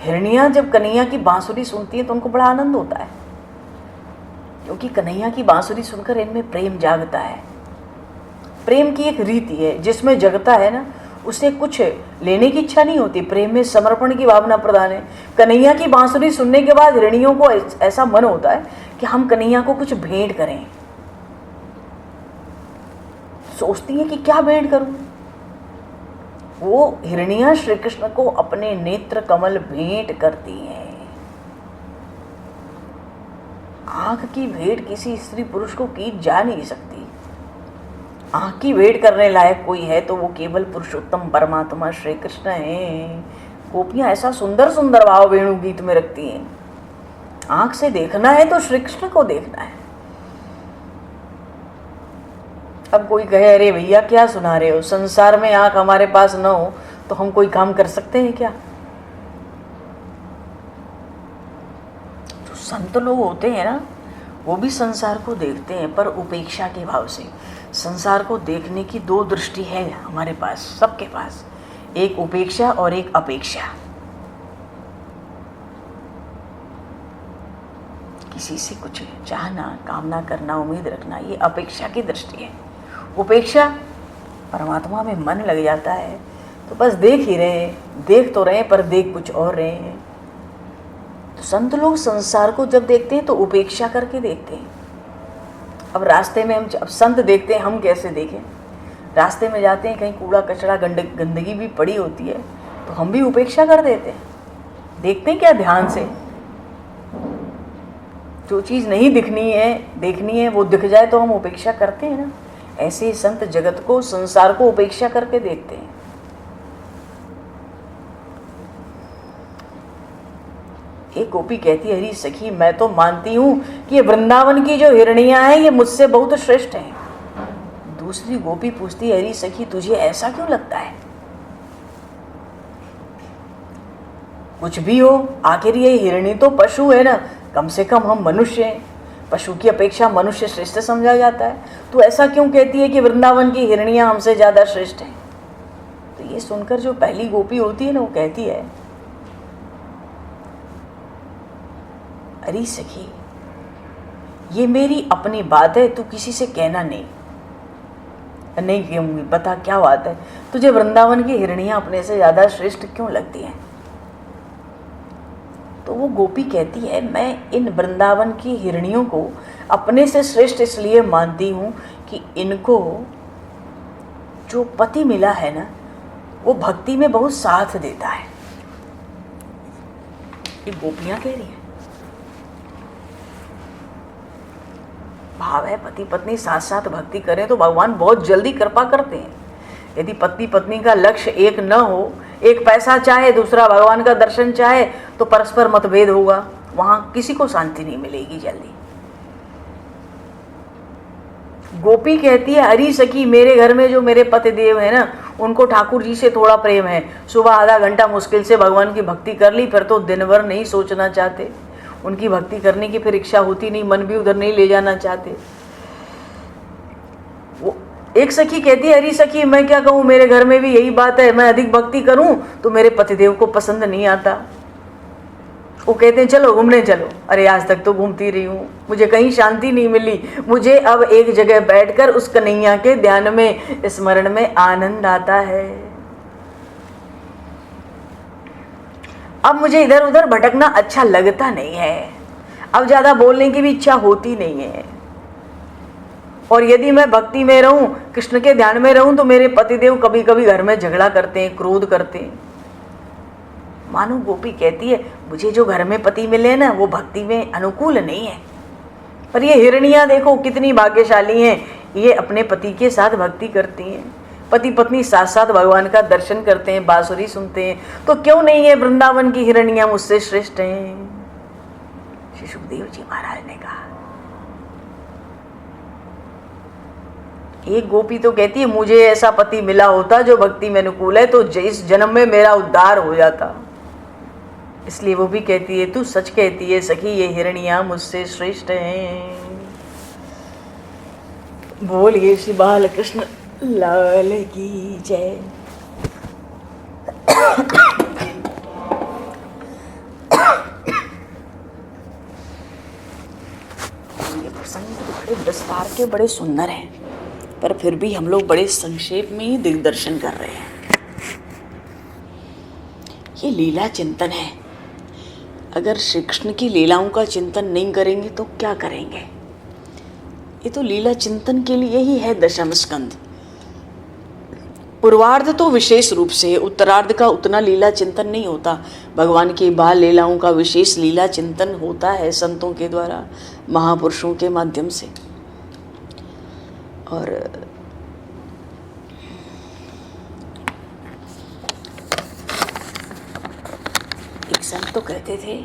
हिरनियां जब कन्हैया की बांसुरी सुनती है तो उनको बड़ा आनंद होता है, क्योंकि कन्हैया की बांसुरी सुनकर इनमें प्रेम जागता है। प्रेम की एक रीति है, जिसमें जगता है ना उसे कुछ लेने की इच्छा नहीं होती, प्रेम में समर्पण की भावना प्रधान है। कन्हैया की बांसुरी सुनने के बाद हिरनियों को ऐसा मन होता है कि हम कन्हैया को कुछ भेंट करें। सोचती है कि क्या भेंट करूं। वो हिरनियां श्री कृष्ण को अपने नेत्र कमल भेंट करती हैं। आंख की भेंट किसी स्त्री पुरुष को की जा नहीं सकती। आंख की भेंट करने लायक कोई है तो वो केवल पुरुषोत्तम परमात्मा श्री कृष्ण हैं। गोपियां ऐसा सुंदर सुंदर भाव वेणु गीत में रखती हैं। आंख से देखना है तो श्री कृष्ण को देखना है। अब कोई कहे अरे भैया क्या सुना रहे हो, संसार में आंख हमारे पास न हो तो हम कोई काम कर सकते हैं क्या? संत लोग होते हैं ना, वो भी संसार को देखते हैं पर उपेक्षा के भाव से। संसार को देखने की दो दृष्टि है हमारे पास, सबके पास, एक उपेक्षा और एक अपेक्षा। किसी से कुछ चाहना, कामना करना, उम्मीद रखना, ये अपेक्षा की दृष्टि है। उपेक्षा, परमात्मा में मन लग जाता है तो बस देख ही रहे हैं, देख तो रहे हैं पर देख कुछ और रहे हैं। तो संत लोग संसार को जब देखते हैं तो उपेक्षा करके देखते हैं। अब रास्ते में हम, अब संत देखते हैं, हम कैसे देखें? रास्ते में जाते हैं, कहीं कूड़ा कचरा गंदगी भी पड़ी होती है तो हम भी उपेक्षा कर देते हैं। देखते हैं क्या ध्यान से? जो चीज़ नहीं देखनी है वो दिख जाए तो हम उपेक्षा करते हैं ना। ऐसे संत जगत को, संसार को उपेक्षा करके देखते हैं। एक गोपी कहती है, अरे सखी मैं तो मानती हूँ कि ये वृंदावन की जो हिरनियां हैं ये मुझसे बहुत श्रेष्ठ हैं। दूसरी गोपी पूछती है, अरे सखी तुझे ऐसा क्यों लगता है? कुछ भी हो, आखिर ये हिरणी तो पशु है ना, कम से कम हम मनुष्य हैं, पशु की अपेक्षा मनुष्य श्रेष्ठ समझा जाता है। तो ऐसा क्यों कहती है कि वृंदावन की हिरनियां हमसे ज्यादा श्रेष्ठ हैं? तो ये सुनकर जो पहली गोपी होती है ना, वो कहती है, अरे सखी ये मेरी अपनी बात है, तू किसी से कहना नहीं कहूंगी, बता क्या बात है, तुझे वृंदावन की हिरनियां अपने से ज्यादा श्रेष्ठ क्यों लगती हैं? तो वो गोपी कहती है, मैं इन वृंदावन की हिरनियों को अपने से श्रेष्ठ इसलिए मानती हूँ कि इनको जो पति मिला है ना, वो भक्ति में बहुत साथ देता है। ये गोपियां कह रही हैं। भाव है, पति पत्नी साथ साथ भक्ति करें तो भगवान बहुत जल्दी कृपा करते हैं। यदि पति पत्नी का लक्ष्य एक न हो, एक पैसा चाहे, दूसरा भगवान का दर्शन चाहे, तो परस्पर मतभेद होगा, वहां किसी को शांति नहीं मिलेगी जल्दी। गोपी कहती है, अरे सखी मेरे घर में जो मेरे पतिदेव है ना, उनको ठाकुर जी से थोड़ा प्रेम है। सुबह आधा घंटा मुश्किल से भगवान की भक्ति कर ली, फिर तो दिन भर नहीं सोचना चाहते। उनकी भक्ति करने की फिर इच्छा होती नहीं, मन भी उधर नहीं ले जाना चाहते। वो एक सखी कहती है, अरे सखी मैं क्या कहूँ, मेरे घर में भी यही बात है, मैं अधिक भक्ति करूं तो मेरे पतिदेव को पसंद नहीं आता। वो कहते हैं चलो घूमने चलो। अरे आज तक तो घूमती रही हूँ, मुझे कहीं शांति नहीं मिली, मुझे अब एक जगह बैठकर उस कन्हैया के ध्यान में, स्मरण में आनंद आता है। अब मुझे इधर उधर भटकना अच्छा लगता नहीं है, अब ज्यादा बोलने की भी इच्छा होती नहीं है। और यदि मैं भक्ति में रहूं, कृष्ण के ध्यान में रहूं, तो मेरे पतिदेव कभी कभी घर में झगड़ा करते हैं, क्रोध करते हैं। मानो गोपी कहती है, मुझे जो घर में पति मिले हैं ना, वो भक्ति में अनुकूल नहीं है। पर ये हिरनियां देखो कितनी भाग्यशाली हैं, ये अपने पति के साथ भक्ति करती हैं, पति पत्नी साथ साथ भगवान का दर्शन करते हैं, बांसुरी सुनते हैं। तो क्यों नहीं है वृंदावन की हिरनियां मुझसे श्रेष्ठ हैं? श्री सुखदेव जी महाराज ने कहा। एक गोपी तो कहती है, मुझे ऐसा पति मिला होता जो भक्ति में अनुकूल है, तो इस जन्म में मेरा उद्धार हो जाता। इसलिए वो भी कहती है, तू सच कहती है सखी, ये हिरनियां मुझसे श्रेष्ठ हैं। बोलिए श्री बाल कृष्ण लाल की जय। ये प्रसंग बड़े विस्तार के, बड़े सुंदर हैं, पर फिर भी हम लोग बड़े संक्षेप में ही दिग्दर्शन कर रहे हैं। ये लीला चिंतन है। अगर श्री कृष्ण की लीलाओं का चिंतन नहीं करेंगे तो क्या करेंगे? ये तो लीला चिंतन के लिए ही है दशम स्कंद। पूर्वार्ध तो विशेष रूप से, उत्तरार्ध का उतना लीला चिंतन नहीं होता। भगवान की बाल लीलाओं का विशेष लीला चिंतन होता है संतों के द्वारा, महापुरुषों के माध्यम से। और एक संत तो कहते थे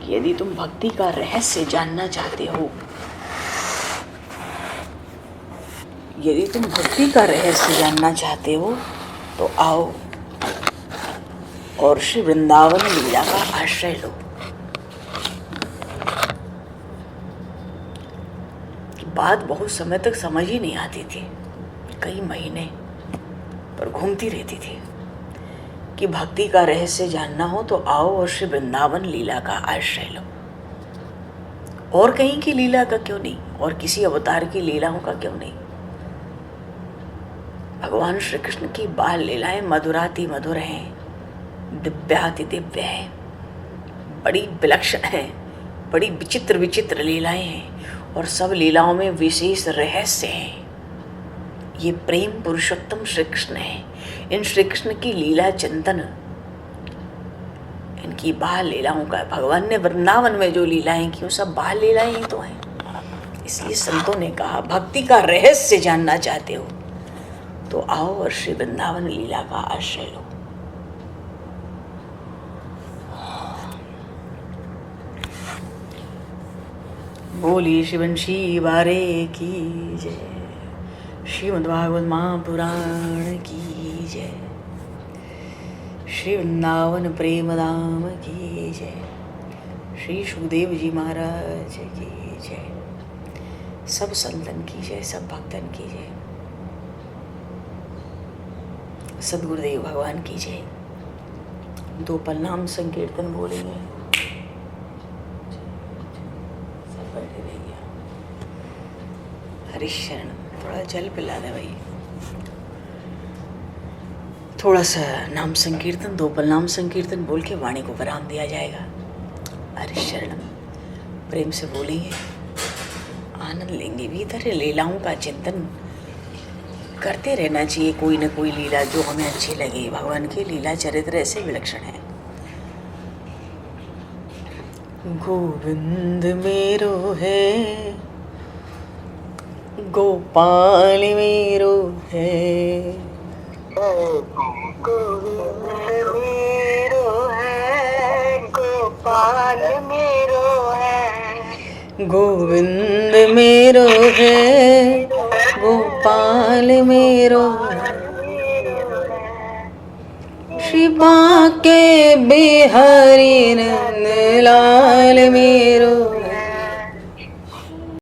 कि यदि तुम भक्ति का रहस्य जानना चाहते हो, यदि तुम भक्ति का रहस्य जानना चाहते हो तो आओ और श्री वृंदावन लीला का आश्रय लो। बात बहुत समय तक समझ ही नहीं आती थी, कई महीने पर घूमती रहती थी कि भक्ति का रहस्य जानना हो तो आओ और श्री वृंदावन लीला का आश्रय लो। और कहीं की लीला का क्यों नहीं, और किसी अवतार की लीलाओं का क्यों नहीं। भगवान श्री कृष्ण की बाल लीलाएं मधुराति मधुर हैं, दिव्याति दिव्य है, बड़ी विलक्षण है, बड़ी विचित्र विचित्र लीलाएं हैं और सब लीलाओं में विशेष रहस्य है। ये प्रेम पुरुषोत्तम श्री कृष्ण है। इन श्री कृष्ण की लीला चिंतन, इनकी बाल लीलाओं का, भगवान ने वृंदावन में जो लीलाएं की वो सब बाल लीलाएं ही तो हैं। इसलिए संतों ने कहा भक्ति का रहस्य जानना चाहते हो तो आओ और श्री वृंदावन लीला का आश्रय लो। बोली शिवंशी बारे की जय, श्रीमद्भागवत महापुराण की जय, श्री वृंदावन प्रेम धाम की जय, श्री सुखदेव जी महाराज की जय, सब संतन की जय, सब भक्तन की जय, सद्गुरुदेव भगवान की जय। 2 पल नाम संकीर्तन बोलेंगे। सब बैठे रहिए। हरिशरण, थोड़ा जल पिला दे भाई। थोड़ा सा नाम संकीर्तन, 2 पल नाम संकीर्तन बोल के वाणी को विराम दिया जाएगा। हरिशरणम प्रेम से बोलेंगे, आनंद लेंगे। भीतर लीलाओं का चिंतन करते रहना चाहिए, कोई न कोई लीला जो हमें अच्छी लगे। भगवान की लीला चरित्र ऐसे विलक्षण है। गोविंद मेरो है, गोपाल मेरो है, गोविंद मेरो है, गोपाल मेरो है, गोविंद मेरो है, गोपाल मेरो है, श्री बांके बिहारी नंद लाल मेरो